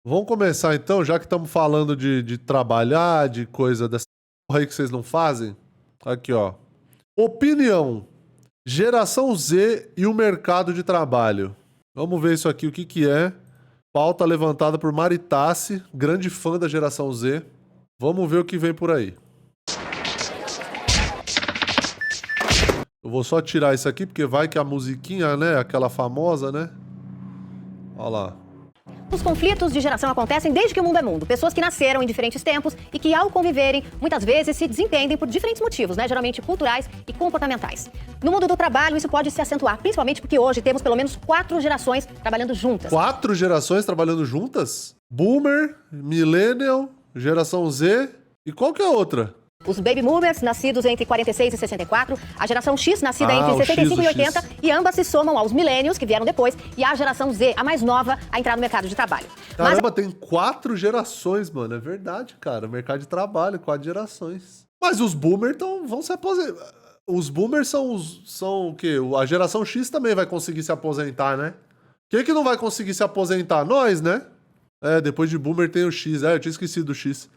Vamos começar então, já que estamos falando de trabalhar, de coisa dessa porra aí que vocês não fazem. Aqui, ó. Opinião. Geração Z e o mercado de trabalho. Vamos ver isso aqui, o que que é. Pauta levantada por Maritassi, grande fã da geração Z. Vamos ver o que vem por aí. Eu vou só tirar isso aqui, porque vai que a musiquinha, né? Aquela famosa, né? Olha lá. Os conflitos de geração acontecem desde que o mundo é mundo. Pessoas que nasceram em diferentes tempos e que, ao conviverem, muitas vezes se desentendem por diferentes motivos, né? Geralmente culturais e comportamentais. No mundo do trabalho, isso pode se acentuar, principalmente porque hoje temos pelo menos 4 gerações trabalhando juntas. 4 gerações trabalhando juntas? Boomer, Millennial, Geração Z e qual que é a outra? Os Baby Boomers, nascidos entre 46 e 64, a geração X, nascida Ah, entre o 65 X, e o X. 80, e ambas se somam aos Millennials, que vieram depois, e à geração Z, a mais nova, a entrar no mercado de trabalho. Caramba, tem 4 gerações, mano. É verdade, cara. Mercado de trabalho, 4 gerações. Mas os boomers vão se aposentar. Os boomers são o quê? A geração X também vai conseguir se aposentar, né? Quem que não vai conseguir se aposentar? Nós, né? É, depois de boomer tem o X. É, eu tinha esquecido do X.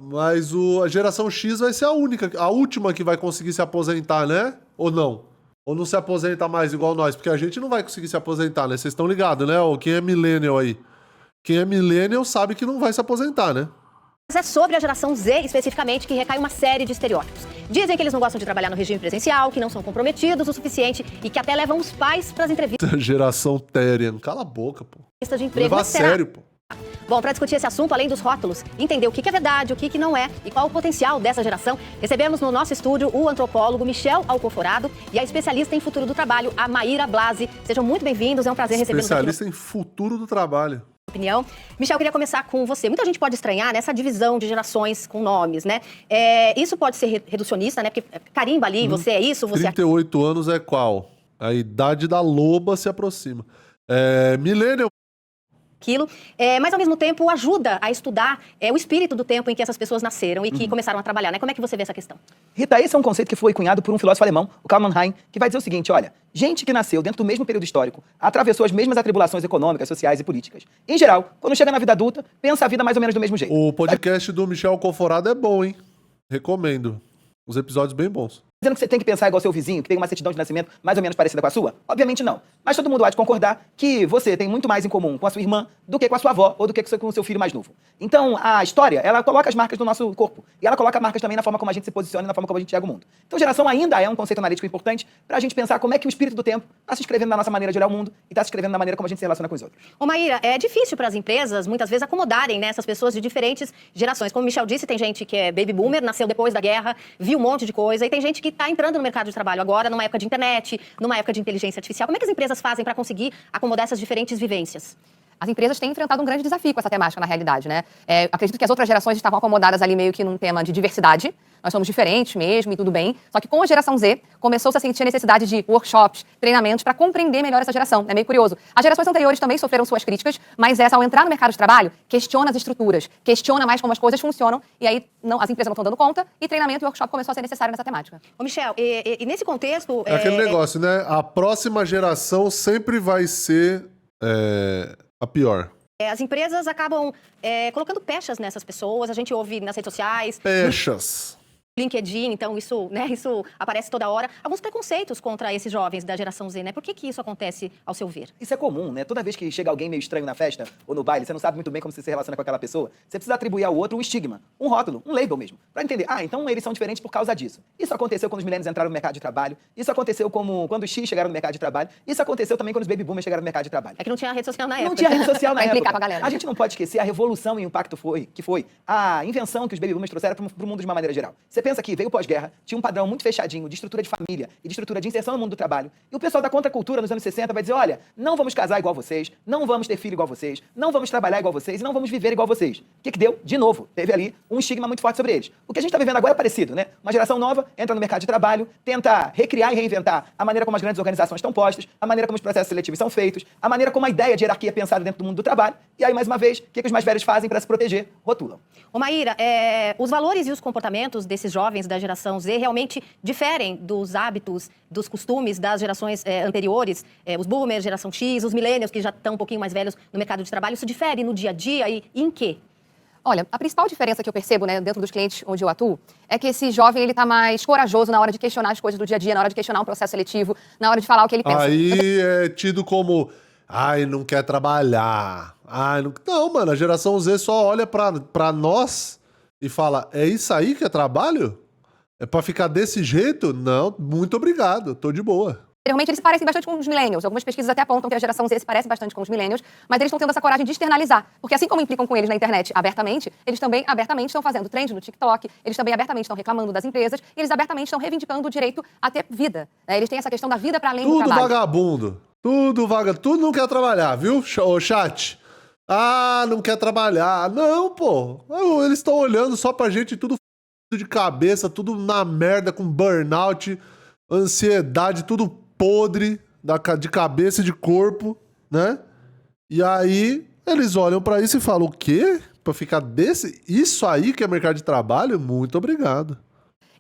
Mas a geração X vai ser a última que vai conseguir se aposentar, né? Ou não? Ou não se aposenta mais igual nós? Porque a gente não vai conseguir se aposentar, né? Vocês estão ligados, né? Ou quem é millennial aí? Quem é millennial sabe que não vai se aposentar, né? Mas é sobre a geração Z, especificamente, que recai uma série de estereótipos. Dizem que eles não gostam de trabalhar no regime presencial, que não são comprometidos o suficiente e que até levam os pais para as entrevistas Geração Terian. Cala a boca, pô. de emprego. Levar a Mas será? sério, pô. Bom, para discutir esse assunto, além dos rótulos, entender o que é verdade, o que não é e qual o potencial dessa geração, recebemos no nosso estúdio o antropólogo Michel Alcoforado e a especialista em futuro do trabalho, a Maíra Blasi. Sejam muito bem-vindos, é um prazer recebê-los aqui. Especialista em futuro do trabalho. Opinião. Michel, eu queria começar com você. Muita gente pode estranhar nessa divisão de gerações com nomes, né? Isso pode ser reducionista, né? Porque carimba ali, você é isso, você é 38 anos é qual? A idade da loba se aproxima. Millennial. aquilo, mas ao mesmo tempo ajuda a estudar o espírito do tempo em que essas pessoas nasceram e que começaram a trabalhar, né? Como é que você vê essa questão? Rita, esse é um conceito que foi cunhado por um filósofo alemão, o Karl Mannheim, que vai dizer o seguinte, olha, gente que nasceu dentro do mesmo período histórico, atravessou as mesmas atribulações econômicas, sociais e políticas. Em geral, quando chega na vida adulta, pensa a vida mais ou menos do mesmo jeito. O podcast do Michel Alcoforado é bom, hein? Recomendo. Os episódios bem bons. Dizendo que você tem que pensar igual seu vizinho, que tem uma certidão de nascimento mais ou menos parecida com a sua? Obviamente não. Mas todo mundo há de concordar que você tem muito mais em comum com a sua irmã do que com a sua avó ou do que com o seu filho mais novo. Então, a história, ela coloca as marcas no nosso corpo. E ela coloca marcas também na forma como a gente se posiciona e na forma como a gente enxerga o mundo. Então, geração ainda é um conceito analítico importante pra gente pensar como é que o espírito do tempo está se escrevendo na nossa maneira de olhar o mundo e está se escrevendo na maneira como a gente se relaciona com os outros. Ô Maíra, é difícil para as empresas, muitas vezes, acomodarem, né, essas pessoas de diferentes gerações. Como o Michel disse, tem gente que é baby boomer, nasceu depois da guerra, viu um monte de coisa, e tem gente que está entrando no mercado de trabalho agora, numa época de internet, numa época de inteligência artificial. Como é que as empresas fazem para conseguir acomodar essas diferentes vivências? As empresas têm enfrentado um grande desafio com essa temática, na realidade, né? Acredito que as outras gerações estavam acomodadas ali meio que num tema de diversidade. Nós somos diferentes mesmo e tudo bem. Só que com a geração Z, começou-se a sentir a necessidade de workshops, treinamentos para compreender melhor essa geração. É meio curioso. As gerações anteriores também sofreram suas críticas, mas essa, ao entrar no mercado de trabalho, questiona as estruturas, questiona mais como as coisas funcionam, e aí as empresas não estão dando conta, e treinamento e workshop começou a ser necessário nessa temática. Ô Michel, e nesse contexto... É aquele negócio, né? A próxima geração sempre vai ser a pior. As empresas acabam colocando pechas nessas pessoas, a gente ouve nas redes sociais... Pechas. LinkedIn, então isso aparece toda hora. Alguns preconceitos contra esses jovens da geração Z, né? Por que isso acontece ao seu ver? Isso é comum, né? Toda vez que chega alguém meio estranho na festa ou no baile, você não sabe muito bem como você se relaciona com aquela pessoa, você precisa atribuir ao outro um estigma, um rótulo, um label mesmo, pra entender. Ah, então eles são diferentes por causa disso. Isso aconteceu quando os millennials entraram no mercado de trabalho, isso aconteceu quando os X chegaram no mercado de trabalho, isso aconteceu também quando os baby boomers chegaram no mercado de trabalho. É que não tinha rede social na época. Não tinha rede social na Pra época. implicar com a galera. A gente não pode esquecer a revolução e o impacto que foi a invenção que os baby boomers trouxeram pro mundo de uma maneira geral. Você pensa que veio pós-guerra, tinha um padrão muito fechadinho de estrutura de família e de estrutura de inserção no mundo do trabalho. E o pessoal da contracultura nos anos 60 vai dizer, olha, não vamos casar igual vocês, não vamos ter filho igual vocês, não vamos trabalhar igual vocês, não vamos viver igual vocês. O que deu? De novo, teve ali um estigma muito forte sobre eles. O que a gente está vivendo agora é parecido, né? Uma geração nova entra no mercado de trabalho, tenta recriar e reinventar a maneira como as grandes organizações estão postas, a maneira como os processos seletivos são feitos, a maneira como a ideia de hierarquia é pensada dentro do mundo do trabalho. E aí, mais uma vez, o que os mais velhos fazem para se proteger? Rotulam. Ô Maíra, os valores e os comportamentos desses esses jovens da geração Z realmente diferem dos hábitos, dos costumes das gerações anteriores, os boomers, geração X, os millennials, que já estão um pouquinho mais velhos no mercado de trabalho, isso difere no dia a dia e em quê? Olha, a principal diferença que eu percebo, né, dentro dos clientes onde eu atuo, é que esse jovem, ele tá mais corajoso na hora de questionar as coisas do dia a dia, na hora de questionar um processo seletivo, na hora de falar o que ele pensa. Aí é tido como, ai, não quer trabalhar. Ai, não... não, mano, a geração Z só olha pra nós e fala, é isso aí que é trabalho? É pra ficar desse jeito? Não, muito obrigado, tô de boa. Realmente eles se parecem bastante com os millennials. Algumas pesquisas até apontam que a geração Z se parece bastante com os millennials, mas eles estão tendo essa coragem de externalizar. Porque assim como implicam com eles na internet abertamente, eles também abertamente estão fazendo trend no TikTok, eles também abertamente estão reclamando das empresas, e eles abertamente estão reivindicando o direito a ter vida. Eles têm essa questão da vida para além do Tudo trabalho. vagabundo. Tudo não quer trabalhar, viu, ô chat? Ah, não quer trabalhar. Não, pô. Eles estão olhando só pra gente tudo de cabeça, tudo na merda, com burnout, ansiedade, tudo podre de cabeça e de corpo, né? E aí eles olham pra isso e falam, o quê? Pra ficar desse... Isso aí que é mercado de trabalho? Muito obrigado.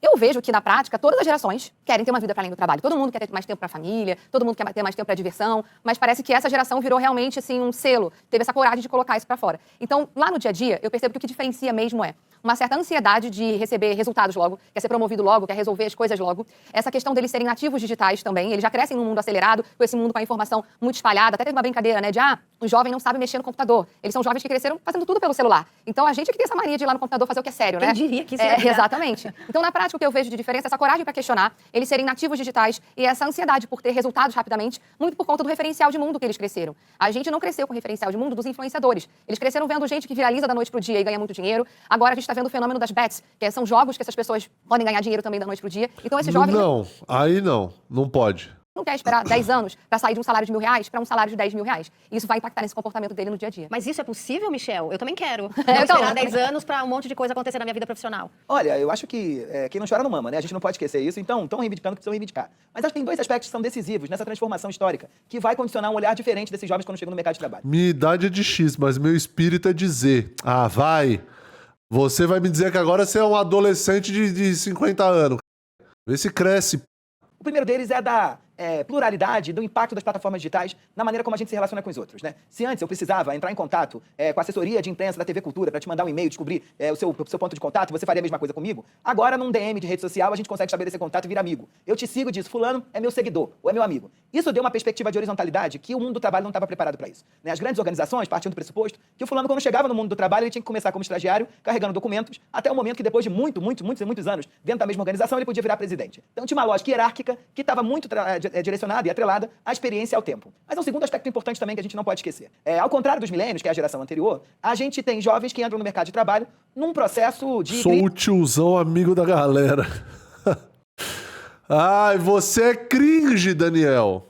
Eu vejo que, na prática, todas as gerações querem ter uma vida para além do trabalho. Todo mundo quer ter mais tempo para a família, todo mundo quer ter mais tempo para diversão, mas parece que essa geração virou realmente assim, um selo, teve essa coragem de colocar isso para fora. Então, lá no dia a dia, eu percebo que o que diferencia mesmo é uma certa ansiedade de receber resultados logo, quer ser promovido logo, quer resolver as coisas logo. Essa questão deles serem nativos digitais também, eles já crescem num mundo acelerado, com esse mundo com a informação muito espalhada. Até teve uma brincadeira, né, de o jovem não sabe mexer no computador. Eles são jovens que cresceram fazendo tudo pelo celular. Então, a gente é que tem essa mania de ir lá no computador fazer o que é sério, né? Quem diria que isso é exatamente. Então, na prática, o que eu vejo de diferença é essa coragem para questionar, eles serem nativos digitais e essa ansiedade por ter resultados rapidamente, muito por conta do referencial de mundo que eles cresceram. A gente não cresceu com o referencial de mundo dos influenciadores. Eles cresceram vendo gente que viraliza da noite pro dia e ganha muito dinheiro. Agora a gente está vendo o fenômeno das bets, que são jogos que essas pessoas podem ganhar dinheiro também da noite pro dia. Então esse jovem Não pode. não quer esperar 10 anos para sair de um salário de R$1.000 para um salário de R$10.000. E isso vai impactar nesse comportamento dele no dia a dia. Mas isso é possível, Michel? Eu também quero. Não esperar 10 anos para um monte de coisa acontecer na minha vida profissional. Olha, eu acho que quem não chora não mama, né? A gente não pode esquecer isso, então estão reivindicando o que precisam reivindicar. Mas acho que tem dois aspectos que são decisivos nessa transformação histórica, que vai condicionar um olhar diferente desses jovens quando chegam no mercado de trabalho. Minha idade é de X, mas meu espírito é de Z. Ah, vai. Você vai me dizer que agora você é um adolescente de 50 anos. Vê se cresce. O primeiro deles é da pluralidade, do impacto das plataformas digitais na maneira como a gente se relaciona com os outros, né? Se antes eu precisava entrar em contato com a assessoria de imprensa da TV Cultura para te mandar um e-mail, descobrir o seu ponto de contato, você faria a mesma coisa comigo? Agora, num DM de rede social, a gente consegue estabelecer contato e virar amigo. Eu te sigo disso, fulano é meu seguidor, ou é meu amigo. Isso deu uma perspectiva de horizontalidade que o mundo do trabalho não estava preparado para isso, né? As grandes organizações partiam do pressuposto que o fulano, quando chegava no mundo do trabalho, ele tinha que começar como estagiário, carregando documentos, até o momento que depois de muitos anos dentro da mesma organização, ele podia virar presidente. Então tinha uma lógica hierárquica que estava muito direcionada e atrelada à experiência e ao tempo. Mas é um segundo aspecto importante também que a gente não pode esquecer. Ao contrário dos milênios, que é a geração anterior, a gente tem jovens que entram no mercado de trabalho num processo de... Sou o tiozão amigo da galera. Ai, você é cringe, Daniel.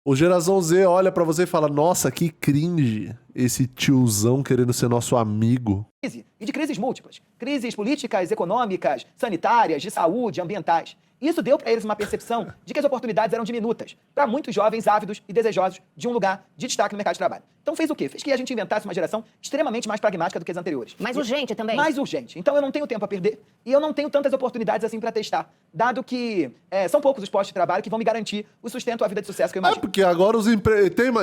O geração Z olha pra você e fala, nossa, que cringe esse tiozão querendo ser nosso amigo. E de crises múltiplas. Crises políticas, econômicas, sanitárias, de saúde, ambientais. Isso deu para eles uma percepção de que as oportunidades eram diminutas para muitos jovens ávidos e desejosos de um lugar de destaque no mercado de trabalho. Então fez o quê? Fez que a gente inventasse uma geração extremamente mais pragmática do que as anteriores. Mais urgente também. Mais urgente. Então eu não tenho tempo a perder e eu não tenho tantas oportunidades assim para testar, dado que são poucos os postos de trabalho que vão me garantir o sustento à vida de sucesso que eu imagino. Porque agora os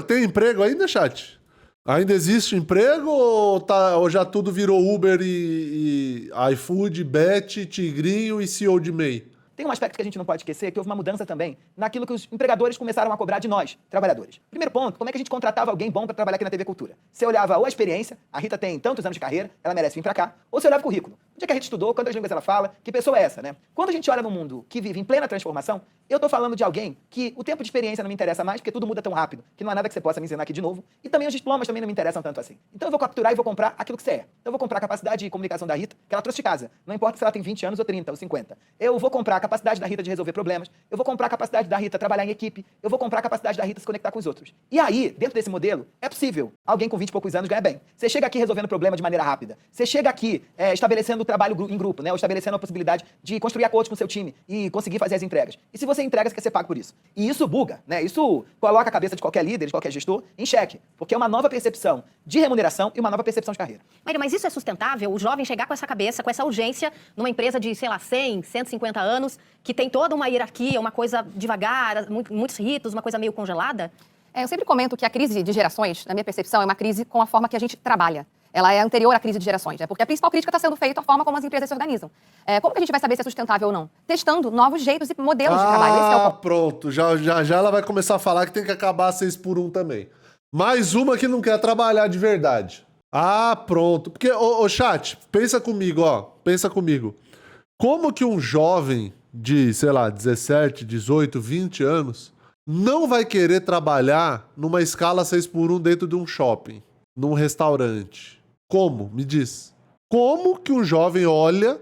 tem emprego ainda, chat? Ainda existe emprego ou já tudo virou Uber e iFood, Bet, Tigrinho e CEO de MEI? Tem um aspecto que a gente não pode esquecer, que houve uma mudança também naquilo que os empregadores começaram a cobrar de nós, trabalhadores. Primeiro ponto, como é que a gente contratava alguém bom para trabalhar aqui na TV Cultura? Você olhava ou a experiência, a Rita tem tantos anos de carreira, ela merece vir para cá, ou você olhava o currículo. Onde é que a Rita estudou, quantas línguas ela fala, que pessoa é essa, né? Quando a gente olha no mundo que vive em plena transformação, eu tô falando de alguém que o tempo de experiência não me interessa mais, porque tudo muda tão rápido, que não há nada que você possa me ensinar aqui de novo, e também os diplomas também não me interessam tanto assim. Então eu vou capturar e vou comprar aquilo que você é. Então eu vou comprar a capacidade de comunicação da Rita, que ela trouxe de casa. Não importa se ela tem 20 anos ou 30 ou 50. Eu vou comprar a capacidade da Rita de resolver problemas, eu vou comprar a capacidade da Rita trabalhar em equipe, eu vou comprar a capacidade da Rita se conectar com os outros. E aí, dentro desse modelo, é possível alguém com 20 e poucos anos ganhar bem. Você chega aqui resolvendo problema de maneira rápida. Você chega aqui estabelecendo trabalho em grupo, né? Ou estabelecendo a possibilidade de construir acordos com o seu time e conseguir fazer as entregas. E se você entrega, você quer ser pago por isso. E isso buga, né? Isso coloca a cabeça de qualquer líder, de qualquer gestor, em xeque. Porque é uma nova percepção de remuneração e uma nova percepção de carreira. Maíra, mas isso é sustentável? O jovem chegar com essa cabeça, com essa urgência, numa empresa de, sei lá, 100, 150 anos, que tem toda uma hierarquia, uma coisa devagar, muitos ritos, uma coisa meio congelada? Eu sempre comento que a crise de gerações, na minha percepção, é uma crise com a forma que a gente trabalha. Ela é anterior à crise de gerações, né? Porque a principal crítica está sendo feita a forma como as empresas se organizam. Como que a gente vai saber se é sustentável ou não? Testando novos jeitos e modelos de trabalho. Esse que é o ponto. Pronto. Já ela vai começar a falar que tem que acabar 6 por 1 também. Mais uma que não quer trabalhar de verdade. Pronto. Porque, ô chat, pensa comigo, ó. Pensa comigo. Como que um jovem de, sei lá, 17, 18, 20 anos não vai querer trabalhar numa escala 6 por 1 dentro de um shopping, num restaurante? Como? Me diz. Como que um jovem olha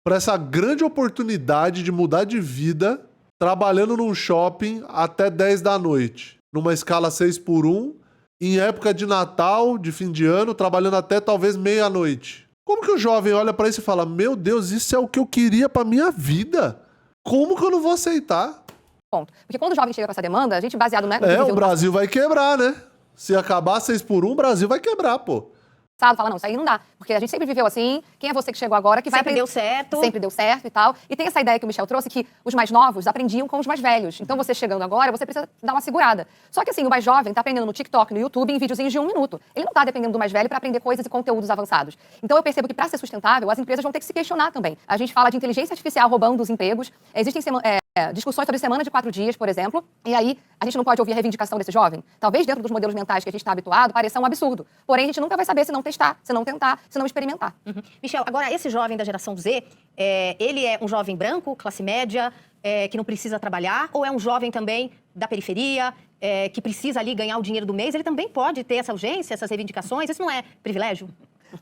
para essa grande oportunidade de mudar de vida trabalhando num shopping até 10 da noite, numa escala 6 por 1, em época de Natal, de fim de ano, trabalhando até talvez meia-noite? Como que o jovem olha para isso e fala: meu Deus, isso é o que eu queria para minha vida? Como que eu não vou aceitar? Ponto. Porque quando o jovem chega com essa demanda, a gente, baseado no que O Brasil vai quebrar, né? Se acabar 6 por 1, o Brasil vai quebrar, pô. Fala, não, isso aí não dá. Porque a gente sempre viveu assim, quem é você que chegou agora que vai Sempre deu certo. Sempre deu certo e tal. E tem essa ideia que o Michel trouxe, que os mais novos aprendiam com os mais velhos. Então você chegando agora, você precisa dar uma segurada. Só que assim, o mais jovem tá aprendendo no TikTok, no YouTube, em videozinhos de 1 minuto. Ele não tá dependendo do mais velho para aprender coisas e conteúdos avançados. Então eu percebo que para ser sustentável, as empresas vão ter que se questionar também. A gente fala de inteligência artificial roubando os empregos. Existem discussões sobre semana de 4 dias, por exemplo, e aí a gente não pode ouvir a reivindicação desse jovem. Talvez dentro dos modelos mentais que a gente está habituado, pareça um absurdo. Porém, a gente nunca vai saber se não testar, se não tentar, se não experimentar. Uhum. Michel, agora esse jovem da geração Z, ele é um jovem branco, classe média, que não precisa trabalhar, ou é um jovem também da periferia, que precisa ali ganhar o dinheiro do mês? Ele também pode ter essa urgência, essas reivindicações? Isso não é privilégio?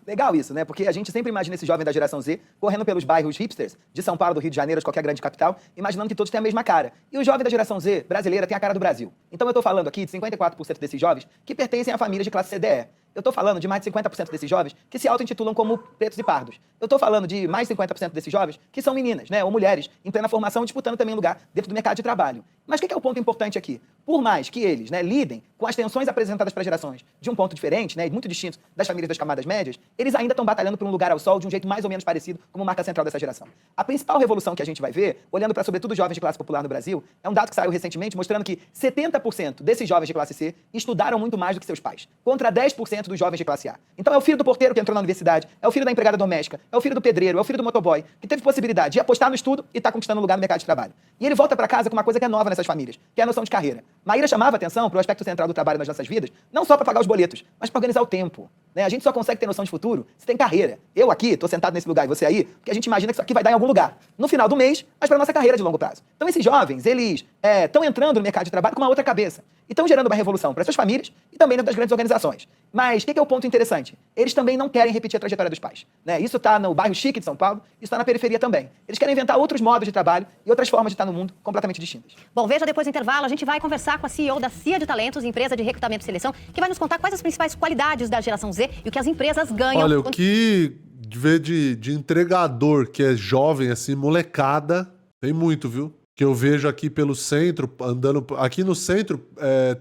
Legal isso, né? Porque a gente sempre imagina esse jovem da geração Z correndo pelos bairros hipsters de São Paulo, do Rio de Janeiro, de qualquer grande capital, imaginando que todos têm a mesma cara. E o jovem da geração Z brasileira tem a cara do Brasil. Então eu tô falando aqui de 54% desses jovens que pertencem a famílias de classe CDE. Eu tô falando de mais de 50% desses jovens que se auto-intitulam como pretos e pardos. Eu tô falando de mais de 50% desses jovens que são meninas, né? Ou mulheres, em plena formação, disputando também lugar dentro do mercado de trabalho. Mas o que é o ponto importante aqui? Por mais que eles, né, lidem com as tensões apresentadas para gerações de um ponto diferente, né, muito distinto das famílias das camadas médias, eles ainda estão batalhando por um lugar ao sol de um jeito mais ou menos parecido como marca central dessa geração. A principal revolução que a gente vai ver, olhando para sobretudo jovens de classe popular no Brasil, é um dado que saiu recentemente mostrando que 70% desses jovens de classe C estudaram muito mais do que seus pais, contra 10% dos jovens de classe A. Então é o filho do porteiro que entrou na universidade, é o filho da empregada doméstica, é o filho do pedreiro, é o filho do motoboy, que teve possibilidade de apostar no estudo e está conquistando um lugar no mercado de trabalho. E ele volta para casa com uma coisa que é nova nessas famílias, que é a noção de carreira. Maíra chamava atenção para o aspecto central do trabalho nas nossas vidas, não só para pagar os boletos, mas para organizar o tempo. Né? A gente só consegue ter noção de futuro se tem carreira. Eu aqui, estou sentado nesse lugar e você aí, porque a gente imagina que isso aqui vai dar em algum lugar. No final do mês, mas para nossa carreira de longo prazo. Então esses jovens, eles estão entrando no mercado de trabalho com uma outra cabeça. E estão gerando uma revolução para suas famílias e também dentro das grandes organizações. Mas o que é o ponto interessante? Eles também não querem repetir a trajetória dos pais. Né? Isso está no bairro chique de São Paulo, isso está na periferia também. Eles querem inventar outros modos de trabalho e outras formas de estar no mundo completamente distintas. Bom, veja depois do intervalo, a gente vai conversar com a CEO da CIA de Talentos, empresa de recrutamento e seleção, que vai nos contar quais as principais qualidades da geração Z e o que as empresas ganham. Olha, o que vê de entregador que é jovem, assim, molecada, tem muito, viu? Que eu vejo aqui pelo centro, andando... Aqui no centro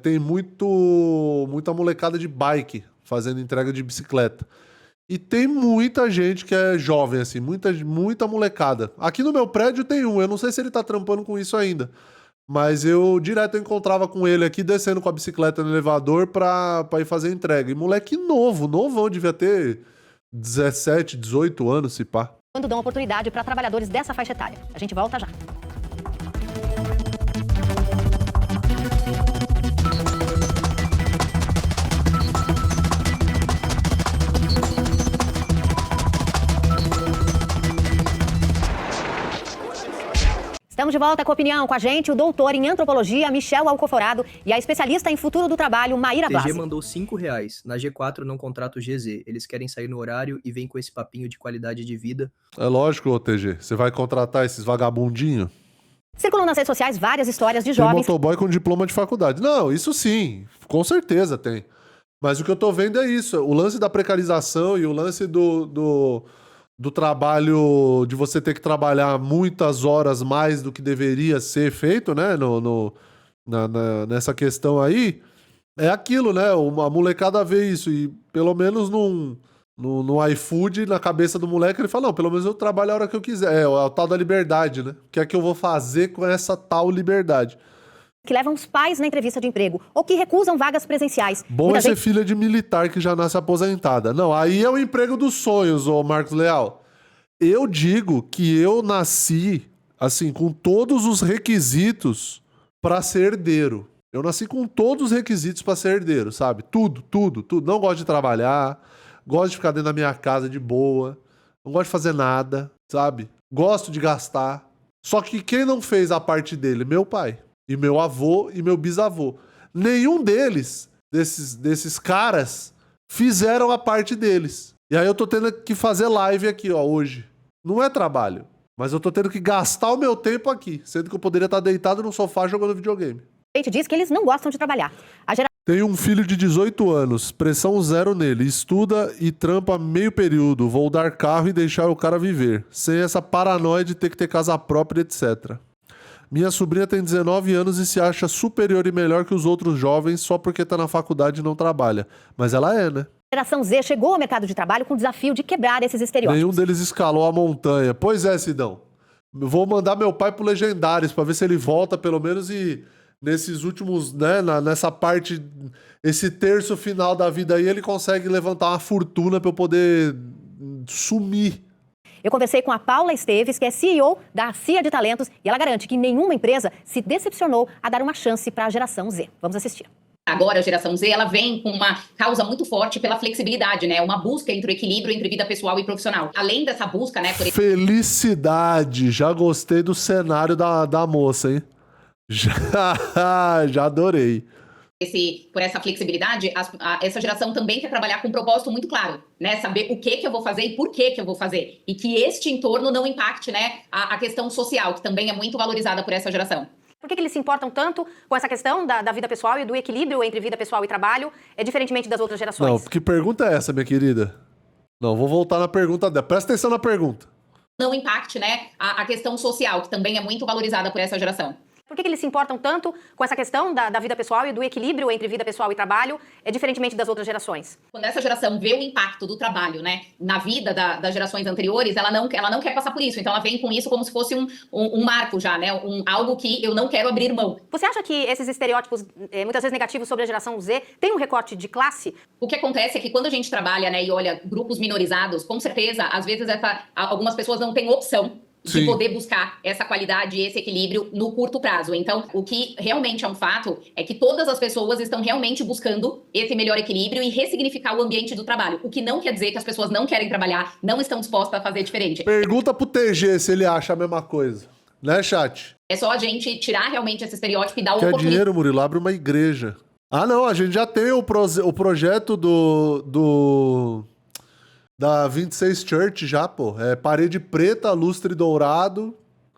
tem muita molecada de bike, fazendo entrega de bicicleta. E tem muita gente que é jovem, assim, muita molecada. Aqui no meu prédio tem um, eu não sei se ele tá trampando com isso ainda. Mas eu direto encontrava com ele aqui, descendo com a bicicleta no elevador pra ir fazer entrega. E moleque novão, devia ter 17, 18 anos, se pá. Quando dão oportunidade para trabalhadores dessa faixa etária. A gente volta já. Estamos de volta com a opinião com a gente, o doutor em antropologia, Michel Alcoforado, e a especialista em futuro do trabalho, Maíra Blasi. TG mandou R$5. Na G4 não contrato GZ. Eles querem sair no horário e vem com esse papinho de qualidade de vida. É lógico, ô TG. Você vai contratar esses vagabundinhos? Circulam nas redes sociais várias histórias de Tem jovens... motoboy com diploma de faculdade. Não, isso sim. Com certeza tem. Mas o que eu tô vendo é isso. O lance da precarização e o lance do trabalho, de você ter que trabalhar muitas horas mais do que deveria ser feito, né? Nessa questão aí, é aquilo, né? A molecada vê isso e pelo menos no iFood, na cabeça do moleque, ele fala, não, pelo menos eu trabalho a hora que eu quiser. É o tal da liberdade, né? O que é que eu vou fazer com essa tal liberdade? Que levam os pais na entrevista de emprego ou que recusam vagas presenciais. Bom Muita é ser gente... filha de militar que já nasce aposentada. Não, aí é o emprego dos sonhos, ô Marcos Leal. Eu digo que eu nasci, assim, com todos os requisitos pra ser herdeiro. Eu nasci com todos os requisitos pra ser herdeiro, sabe? Tudo. Não gosto de trabalhar, gosto de ficar dentro da minha casa de boa, não gosto de fazer nada, sabe? Gosto de gastar. Só que quem não fez a parte dele? Meu pai. E meu avô e meu bisavô. Nenhum deles, desses caras, fizeram a parte deles. E aí eu tô tendo que fazer live aqui, ó, hoje. Não é trabalho, mas eu tô tendo que gastar o meu tempo aqui, sendo que eu poderia estar deitado no sofá jogando videogame. A gente diz que eles não gostam de trabalhar. Tenho um filho de 18 anos, pressão zero nele, estuda e trampa meio período, vou dar carro e deixar o cara viver, sem essa paranoia de ter que ter casa própria, etc. Minha sobrinha tem 19 anos e se acha superior e melhor que os outros jovens só porque tá na faculdade e não trabalha. Mas ela é, né? A geração Z chegou ao mercado de trabalho com o desafio de quebrar esses estereótipos. Nenhum deles escalou a montanha. Pois é, Sidão. Vou mandar meu pai pro Legendários pra ver se ele volta pelo menos e nesses últimos, né, nessa parte, esse terço final da vida aí, ele consegue levantar uma fortuna pra eu poder sumir. Eu conversei com a Paula Esteves, que é CEO da CIA de Talentos, e ela garante que nenhuma empresa se decepcionou a dar uma chance para a geração Z. Vamos assistir. Agora a geração Z, ela vem com uma causa muito forte pela flexibilidade, né? Uma busca entre o equilíbrio entre vida pessoal e profissional. Além dessa busca, né? Felicidade! Já gostei do cenário da moça, hein? Já adorei. Por essa flexibilidade, essa geração também quer trabalhar com um propósito muito claro, né? Saber o que eu vou fazer e por que eu vou fazer. E que este entorno não impacte, né, a questão social, que também é muito valorizada por essa geração. Por que eles se importam tanto com essa questão da vida pessoal e do equilíbrio entre vida pessoal e trabalho, diferentemente das outras gerações? Não, que pergunta é essa, minha querida? Não, vou voltar na pergunta dela. Presta atenção na pergunta. Não impacte, né, a questão social, que também é muito valorizada por essa geração. Por que eles se importam tanto com essa questão da vida pessoal e do equilíbrio entre vida pessoal e trabalho, diferentemente das outras gerações? Quando essa geração vê o impacto do trabalho, né, na vida das gerações anteriores, ela não quer passar por isso. Então ela vem com isso como se fosse um marco já, né, algo que eu não quero abrir mão. Você acha que esses estereótipos, muitas vezes negativos sobre a geração Z, têm um recorte de classe? O que acontece é que quando a gente trabalha, né, e olha grupos minorizados, com certeza, às vezes algumas pessoas não têm opção de poder buscar essa qualidade e esse equilíbrio no curto prazo. Então, o que realmente é um fato é que todas as pessoas estão realmente buscando esse melhor equilíbrio e ressignificar o ambiente do trabalho. O que não quer dizer que as pessoas não querem trabalhar, não estão dispostas a fazer diferente. Pergunta pro TG se ele acha a mesma coisa. Né, chat? É só a gente tirar realmente esse estereótipo e dar o Quer oportunidade. dinheiro, Murilo? Abre uma igreja. Ah, não, a gente já tem o projeto da 26 Church já, pô. É parede preta, lustre dourado,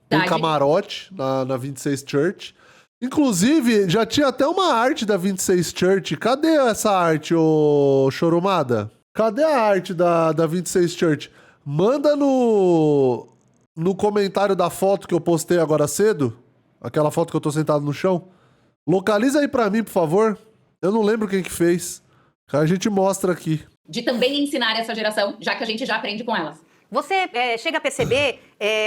tem camarote na 26 Church. Inclusive, já tinha até uma arte da 26 Church. Cadê essa arte, ô Chorumada? Cadê a arte da 26 Church? Manda no comentário da foto que eu postei agora cedo. Aquela foto que eu tô sentado no chão. Localiza aí pra mim, por favor. Eu não lembro quem que fez. A gente mostra aqui. De também ensinar essa geração, já que a gente já aprende com elas. Você chega a perceber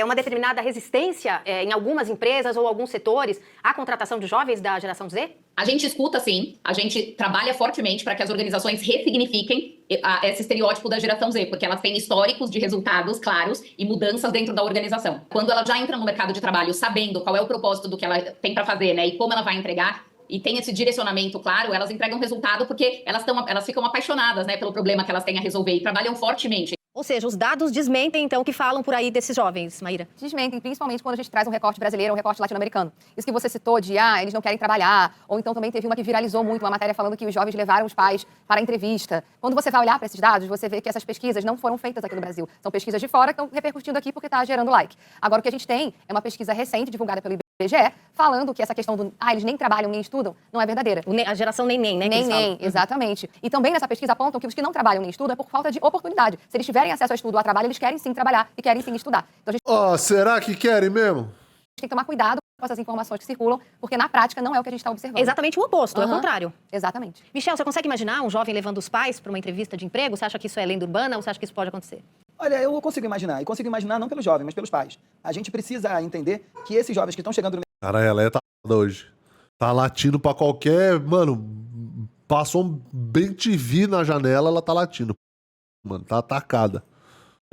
uma determinada resistência em algumas empresas ou alguns setores à contratação de jovens da geração Z? A gente escuta, sim. A gente trabalha fortemente para que as organizações ressignifiquem esse estereótipo da geração Z, porque elas têm históricos de resultados claros e mudanças dentro da organização. Quando ela já entra no mercado de trabalho sabendo qual é o propósito do que ela tem para fazer, né, e como ela vai entregar, e tem esse direcionamento claro, elas entregam resultado porque elas ficam apaixonadas, né, pelo problema que elas têm a resolver e trabalham fortemente. Ou seja, os dados desmentem, então, o que falam por aí desses jovens, Maíra? Desmentem, principalmente quando a gente traz um recorte brasileiro, um recorte latino-americano. Isso que você citou de, eles não querem trabalhar, ou então também teve uma que viralizou muito, uma matéria falando que os jovens levaram os pais para a entrevista. Quando você vai olhar para esses dados, você vê que essas pesquisas não foram feitas aqui no Brasil. São pesquisas de fora que estão repercutindo aqui porque está gerando like. Agora, o que a gente tem é uma pesquisa recente, divulgada pelo IBGE, IBGE, falando que essa questão do eles nem trabalham, nem estudam, não é verdadeira. A geração neném, né? que eles Nem, falam. exatamente. E também nessa pesquisa apontam que os que não trabalham nem estudam é por falta de oportunidade. Se eles tiverem acesso a estudo ou a trabalho, eles querem sim trabalhar e querem sim estudar. Então a gente Ó, será que querem mesmo? tem que tomar cuidado com essas informações que circulam, porque na prática não é o que a gente está observando. É exatamente o oposto, é o Aham. contrário. Exatamente. Michel, você consegue imaginar um jovem levando os pais para uma entrevista de emprego? Você acha que isso é lenda urbana ou você acha que isso pode acontecer? Olha, eu consigo imaginar. E consigo imaginar não pelos jovens, mas pelos pais. A gente precisa entender que esses jovens que estão chegando no Cara, ela tá hoje. Tá latindo pra qualquer... Mano, passou um bem TV na janela, ela tá latindo. Mano, tá atacada.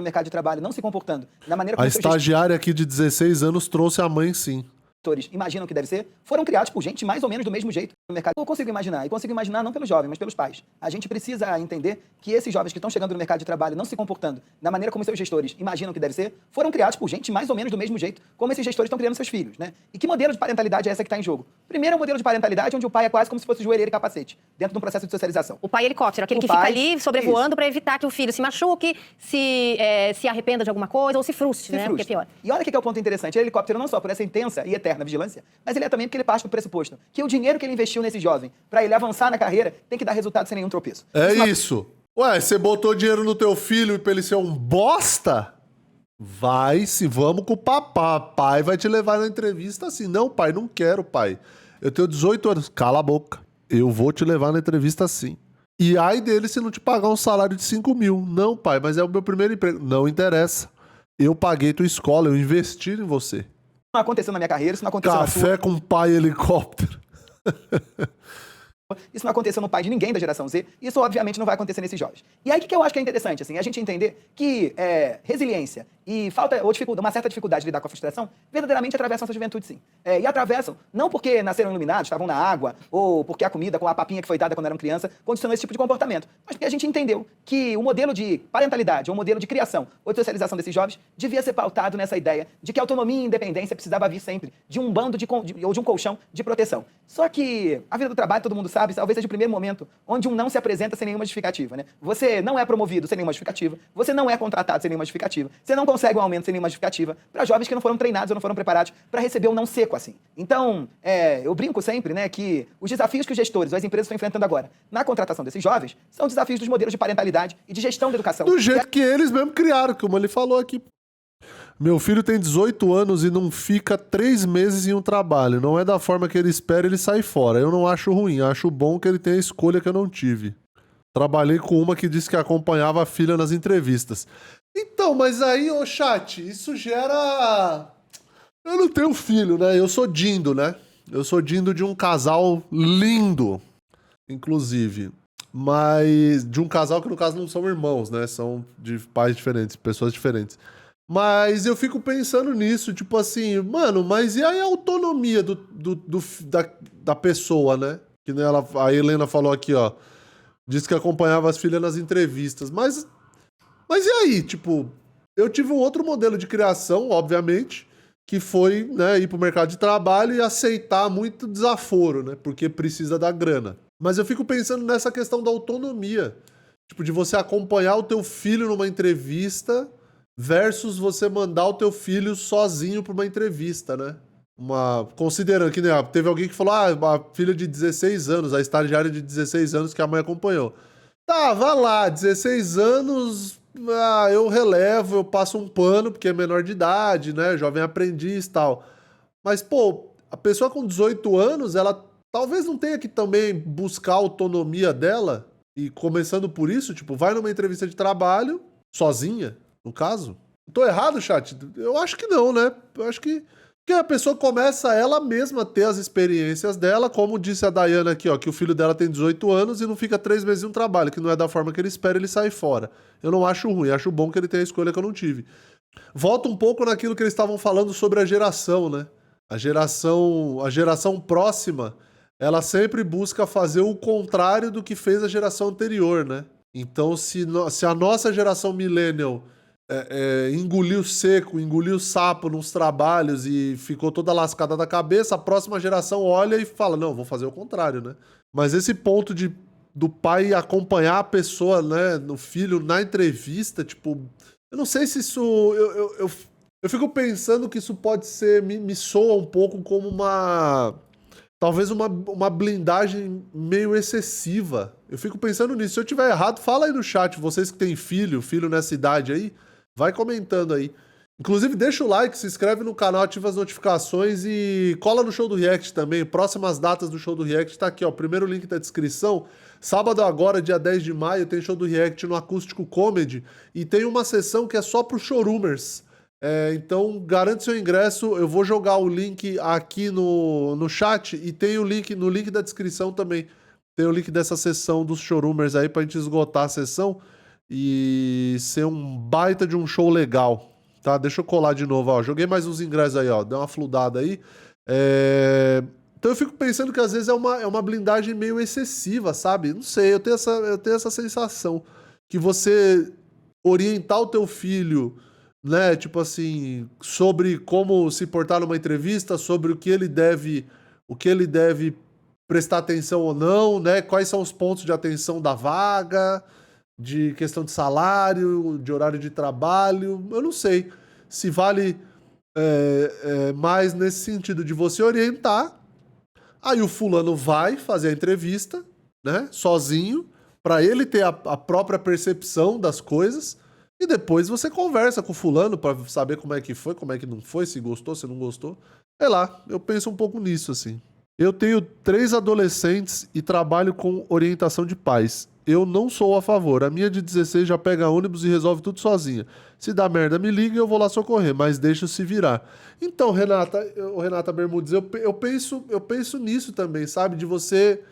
mercado de trabalho, não se comportando da maneira A como seus estagiária aqui de 16 anos trouxe a mãe, sim. gestores imaginam que deve ser, foram criados por gente mais ou menos do mesmo jeito no mercado. Eu consigo imaginar, e consigo imaginar não pelos jovens, mas pelos pais. A gente precisa entender que esses jovens que estão chegando no mercado de trabalho, não se comportando da maneira como seus gestores imaginam que deve ser, foram criados por gente mais ou menos do mesmo jeito como esses gestores estão criando seus filhos, né? E que modelo de parentalidade é essa que está em jogo? Primeiro é o modelo de parentalidade onde o pai é quase como se fosse joelheiro e capacete, dentro de um processo de socialização. O pai helicóptero, aquele O que pai, fica ali sobrevoando para evitar que o filho se machuque, se arrependa de alguma coisa ou se frustre, né? Porque é pior. E olha o que é o ponto interessante. Ele é helicóptero não só por essa intensa e eterna vigilância, mas ele é também porque ele parte do pressuposto que o dinheiro que ele investiu nesse jovem para ele avançar na carreira tem que dar resultado sem nenhum tropeço. É isso. Ué, você botou dinheiro no teu filho pra ele ser um bosta? Vai, se vamos com o papá. Pai vai te levar na entrevista assim. Não, pai, não quero, pai. Eu tenho 18 anos. Cala a boca. Eu vou te levar na entrevista assim. E ai dele se não te pagar um salário de 5 mil. Não, pai, mas é o meu primeiro emprego. Não interessa. Eu paguei tua escola, eu investi em você. Isso não aconteceu na minha carreira, isso não aconteceu na sua. Café com pai helicóptero. Isso não aconteceu no pai de ninguém da geração Z. Isso, obviamente, não vai acontecer nesses jovens. E aí, o que eu acho que é interessante, assim, a gente entender que resiliência e falta ou uma certa dificuldade de lidar com a frustração verdadeiramente atravessam essa juventude, sim. E atravessam, não porque nasceram iluminados, estavam na água, ou porque a comida com a papinha que foi dada quando eram criança condicionou esse tipo de comportamento, mas porque a gente entendeu que o modelo de parentalidade, ou o modelo de criação ou de socialização desses jovens devia ser pautado nessa ideia de que autonomia e independência precisava vir sempre de um bando ou de um colchão de proteção. Só que a vida do trabalho, todo mundo sabe, talvez seja o primeiro momento onde um não se apresenta sem nenhuma justificativa, né? Você não é promovido sem nenhuma justificativa, você não é contratado sem nenhuma justificativa, você não consegue um aumento sem nenhuma justificativa, para jovens que não foram treinados ou não foram preparados para receber um não seco assim. Então, eu brinco sempre, né, que os desafios que os gestores ou as empresas estão enfrentando agora na contratação desses jovens são desafios dos modelos de parentalidade e de gestão da educação. Do jeito que eles mesmo criaram, como ele falou aqui. Meu filho tem 18 anos e não fica 3 meses em um trabalho. Não é da forma que ele espera, ele sai fora. Eu não acho ruim, acho bom que ele tenha a escolha que eu não tive. Trabalhei com uma que disse que acompanhava a filha nas entrevistas. Então, mas aí, ô chat, isso gera... Eu não tenho filho, né? Eu sou dindo, né? Eu sou dindo de um casal lindo, inclusive. Mas de um casal que, no caso, não são irmãos, né? São de pais diferentes, pessoas diferentes. Mas eu fico pensando nisso, tipo assim, mano, mas e aí a autonomia da pessoa, né? Que nem a Helena falou aqui, ó. Disse que acompanhava as filhas nas entrevistas. Mas e aí? Tipo, eu tive um outro modelo de criação, obviamente, que foi, né, ir pro mercado de trabalho e aceitar muito desaforo, né? Porque precisa da grana. Mas eu fico pensando nessa questão da autonomia. Tipo, de você acompanhar o teu filho numa entrevista versus você mandar o teu filho sozinho pra uma entrevista, né? Considerando que, né, teve alguém que falou, a filha de 16 anos, a estagiária de 16 anos que a mãe acompanhou. Tá, vai lá, 16 anos, eu relevo, eu passo um pano, porque é menor de idade, né, jovem aprendiz e tal. Mas, pô, a pessoa com 18 anos, ela talvez não tenha que também buscar a autonomia dela, e começando por isso, tipo, vai numa entrevista de trabalho, sozinha, no caso. Tô errado, chat? Eu acho que não, né? Eu acho que a pessoa começa ela mesma a ter as experiências dela, como disse a Dayana aqui, ó, que o filho dela tem 18 anos e não fica 3 meses em um trabalho, que não é da forma que ele espera, ele sai fora. Eu não acho ruim, acho bom que ele tenha a escolha que eu não tive. Volta um pouco naquilo que eles estavam falando sobre a geração, né? A geração próxima, ela sempre busca fazer o contrário do que fez a geração anterior, né? Então, se a nossa geração millennial engoliu seco, engoliu sapo nos trabalhos e ficou toda lascada da cabeça, a próxima geração olha e fala, não, vou fazer o contrário, né? Mas esse ponto do pai acompanhar a pessoa, né, no filho, na entrevista, tipo, eu não sei se isso... Eu fico pensando que isso pode ser, me soa um pouco como talvez uma blindagem meio excessiva. Eu fico pensando nisso. Se eu tiver errado, fala aí no chat, vocês que têm filho nessa idade aí, vai comentando aí. Inclusive, deixa o like, se inscreve no canal, ativa as notificações e cola no show do React também. Próximas datas do show do React tá aqui, ó. Primeiro link da descrição. Sábado agora, dia 10 de maio, tem show do React no Acústico Comedy e tem uma sessão que é só pro showroomers. Então, garante seu ingresso. Eu vou jogar o link aqui no chat e tem o link no link da descrição também. Tem o link dessa sessão dos showroomers aí pra gente esgotar a sessão e ser um baita de um show legal. Tá, deixa eu colar de novo, ó. Joguei mais uns ingressos aí, ó. Deu uma fludada aí. Então eu fico pensando que às vezes é uma blindagem meio excessiva, sabe? Não sei, eu tenho essa sensação. Que você orientar o teu filho, né? Tipo assim, sobre como se portar numa entrevista, sobre o que ele deve prestar atenção ou não, né? Quais são os pontos de atenção da vaga, de questão de salário, de horário de trabalho, eu não sei se vale mais nesse sentido de você orientar, aí o fulano vai fazer a entrevista, né, sozinho, para ele ter a própria percepção das coisas, e depois você conversa com o fulano para saber como é que foi, como é que não foi, se gostou, se não gostou. Sei lá, eu penso um pouco nisso, assim. Eu tenho 3 adolescentes e trabalho com orientação de pais. Eu não sou a favor. A minha de 16 já pega ônibus e resolve tudo sozinha. Se dá merda, me liga e eu vou lá socorrer, mas deixa se virar. Então, Renata Bermudes, eu penso nisso também, sabe? De você...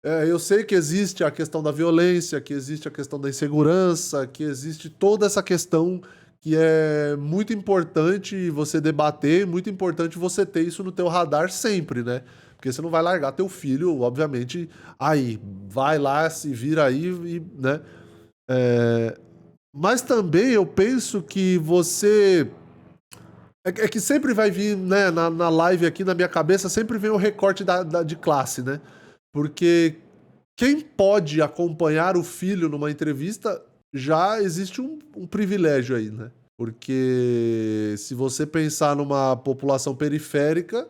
eu sei que existe a questão da violência, que existe a questão da insegurança, que existe toda essa questão que é muito importante você debater, muito importante você ter isso no teu radar sempre, né? Porque você não vai largar teu filho, obviamente, aí, vai lá, se vira aí, né? Mas também eu penso que você... É que sempre vai vir, né, na live aqui, na minha cabeça, sempre vem o recorte de classe, né? Porque quem pode acompanhar o filho numa entrevista, já existe um privilégio aí, né? Porque se você pensar numa população periférica...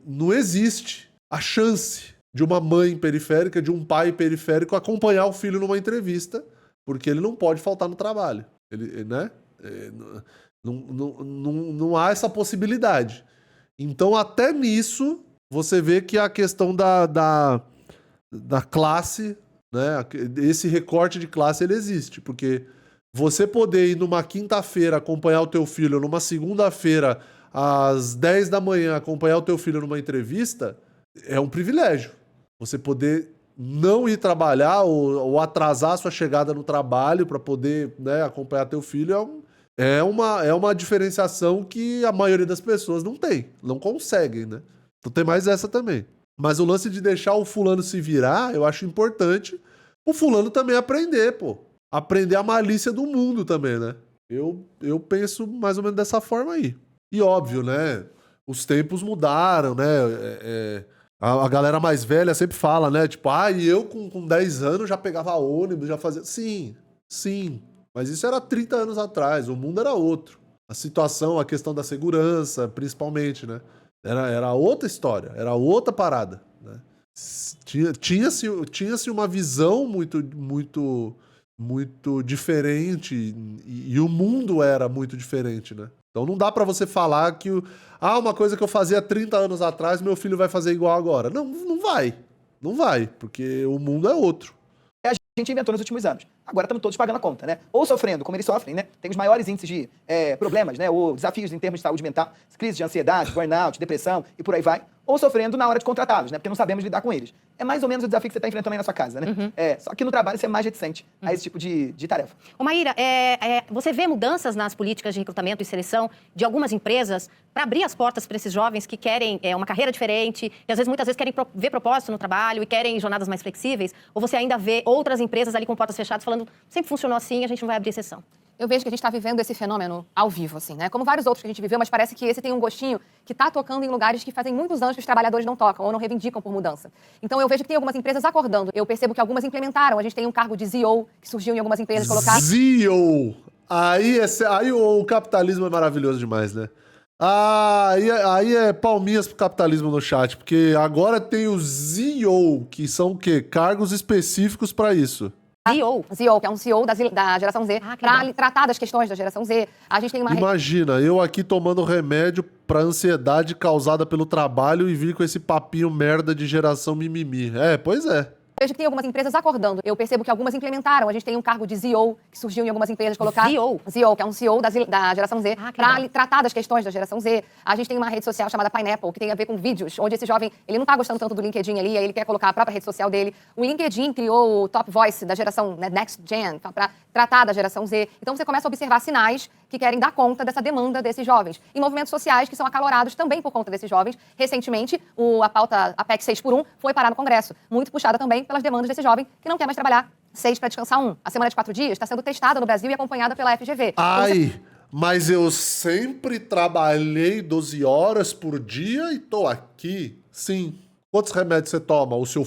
não existe a chance de uma mãe periférica, de um pai periférico acompanhar o filho numa entrevista, porque ele não pode faltar no trabalho. Ele, né? Não há essa possibilidade. Então, até nisso, você vê que a questão da classe, né? Esse recorte de classe, ele existe, porque você poder ir numa quinta-feira acompanhar o teu filho, numa segunda-feira às 10 da manhã acompanhar o teu filho numa entrevista é um privilégio. Você poder não ir trabalhar ou atrasar a sua chegada no trabalho para poder, né, acompanhar teu filho é uma diferenciação que a maioria das pessoas não tem, não conseguem, né? Então tem mais essa também. Mas o lance de deixar o fulano se virar, eu acho importante o fulano também aprender, pô. Aprender a malícia do mundo também, né? Eu penso mais ou menos dessa forma aí. E óbvio, né? Os tempos mudaram, né? A galera mais velha sempre fala, né? Tipo, e eu com 10 anos já pegava ônibus, já fazia... Sim. Mas isso era 30 anos atrás, o mundo era outro. A situação, a questão da segurança, principalmente, né? Era outra história, era outra parada, né? Tinha-se uma visão muito diferente e o mundo era muito diferente, né? Então não dá pra você falar que uma coisa que eu fazia 30 anos atrás, meu filho vai fazer igual agora. Não vai. Não vai, porque o mundo é outro. A gente inventou nos últimos anos. Agora estamos todos pagando a conta, né? Ou sofrendo, como eles sofrem, né? Tem os maiores índices de problemas, né? Ou desafios em termos de saúde mental, crise de ansiedade, burnout, depressão e por aí vai. Ou sofrendo na hora de contratá-los, né? Porque não sabemos lidar com eles. É mais ou menos o desafio que você está enfrentando aí na sua casa, né? Uhum. Só que no trabalho você é mais reticente a esse tipo de tarefa. Ô Maíra, você vê mudanças nas políticas de recrutamento e seleção de algumas empresas para abrir as portas para esses jovens que querem uma carreira diferente, que muitas vezes querem ver propósito no trabalho e querem jornadas mais flexíveis? Ou você ainda vê outras empresas ali com portas fechadas falando, sempre funcionou assim, a gente não vai abrir exceção? Eu vejo que a gente está vivendo esse fenômeno ao vivo, assim, né? Como vários outros que a gente viveu, mas parece que esse tem um gostinho que está tocando em lugares que fazem muitos anos que os trabalhadores não tocam ou não reivindicam por mudança. Então eu vejo que tem algumas empresas acordando. Eu percebo que algumas implementaram. A gente tem um cargo de CEO que surgiu em algumas empresas colocar... CEO! Aí o capitalismo é maravilhoso demais, né? Aí é palminhas pro capitalismo no chat, porque agora tem o CEO, que são o quê? Cargos específicos pra isso. CEO, que é um CEO da geração Z, Ah, que para legal. tratar das questões da geração Z. A gente tem uma Imagina, eu aqui tomando remédio pra ansiedade causada pelo trabalho e vir com esse papinho merda de geração mimimi. Pois é. vejo que tem algumas empresas acordando. Eu percebo que algumas implementaram. A gente tem um cargo de CEO que surgiu em algumas empresas colocar. CEO, que é um CEO da geração Z, para tratar das questões da geração Z. A gente tem uma rede social chamada Pineapple, que tem a ver com vídeos, onde esse jovem, ele não tá gostando tanto do LinkedIn ali, aí ele quer colocar a própria rede social dele. O LinkedIn criou o Top Voice da geração Next Gen, para tratar da geração Z. Então você começa a observar sinais que querem dar conta dessa demanda desses jovens. E movimentos sociais que são acalorados também por conta desses jovens. Recentemente, a pauta APEC 6x1 foi parar no Congresso, muito puxada também pelas demandas desse jovem que não quer mais trabalhar 6 para descansar 1. A semana de 4 dias está sendo testada no Brasil e acompanhada pela FGV. Mas eu sempre trabalhei 12 horas por dia e tô aqui. Sim. Quantos remédios você toma? O seu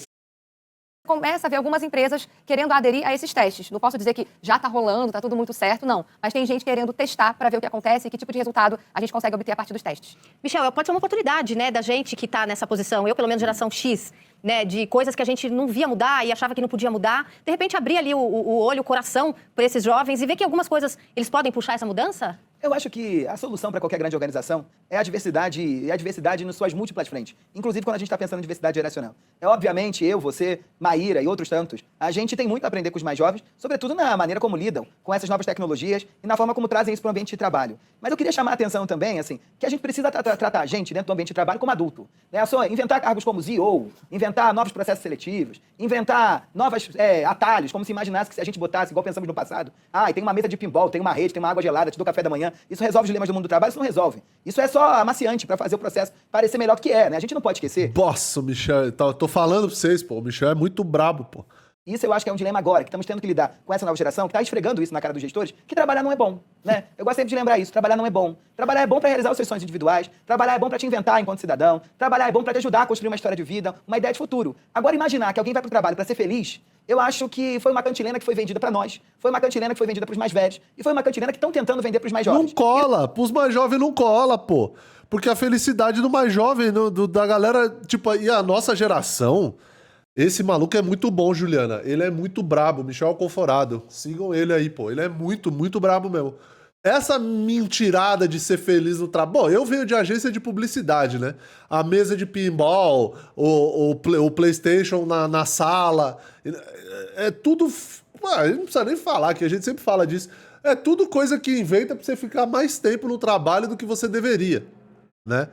começa a ver algumas empresas querendo aderir a esses testes. Não posso dizer que já está rolando, está tudo muito certo, não. Mas tem gente querendo testar para ver o que acontece e que tipo de resultado a gente consegue obter a partir dos testes. Michel, pode ser uma oportunidade, né, da gente que está nessa posição, eu pelo menos geração X, né, de coisas que a gente não via mudar e achava que não podia mudar. De repente abrir ali o olho, o coração para esses jovens e ver que algumas coisas eles podem puxar essa mudança? Eu acho que a solução para qualquer grande organização é a diversidade, e a diversidade nas suas múltiplas frentes. Inclusive quando a gente está pensando em diversidade geracional. Obviamente, eu, você, Maíra e outros tantos, a gente tem muito a aprender com os mais jovens, sobretudo na maneira como lidam com essas novas tecnologias e na forma como trazem isso para o ambiente de trabalho. Mas eu queria chamar a atenção também, assim, que a gente precisa tratar a gente dentro do ambiente de trabalho como adulto. Né? Só inventar cargos como CEO, inventar novos processos seletivos, inventar novos atalhos, como se imaginasse que se a gente botasse, igual pensamos no passado, tem uma mesa de pinball, tem uma rede, tem uma água gelada, te dou café da manhã. Isso resolve os dilemas do mundo do trabalho? Isso não resolve. Isso é só amaciante para fazer o processo parecer melhor do que é, né? A gente não pode esquecer. Nossa, o Michel, tô falando pra vocês, pô. O Michel é muito brabo, pô. Isso eu acho que é um dilema agora, que estamos tendo que lidar com essa nova geração, que está esfregando isso na cara dos gestores, que trabalhar não é bom, né? Eu gosto sempre de lembrar isso, trabalhar não é bom. Trabalhar é bom para realizar os seus sonhos individuais, trabalhar é bom para te inventar enquanto cidadão, trabalhar é bom para te ajudar a construir uma história de vida, uma ideia de futuro. Agora, imaginar que alguém vai para o trabalho para ser feliz, eu acho que foi uma cantilena que foi vendida para nós, foi uma cantilena que foi vendida para os mais velhos, e foi uma cantilena que estão tentando vender para os mais jovens. Não cola, pros mais jovens não cola, pô. Porque a felicidade do mais jovem, da galera, tipo, e a nossa geração... Esse maluco é muito bom, Juliana. Ele é muito brabo, Michel Alconforado. Sigam ele aí, pô. Ele é muito, muito brabo mesmo. Essa mentirada de ser feliz no trabalho... Bom, eu venho de agência de publicidade, né? A mesa de pinball, o PlayStation na sala... É tudo... não precisa nem falar, que a gente sempre fala disso. É tudo coisa que inventa pra você ficar mais tempo no trabalho do que você deveria, né?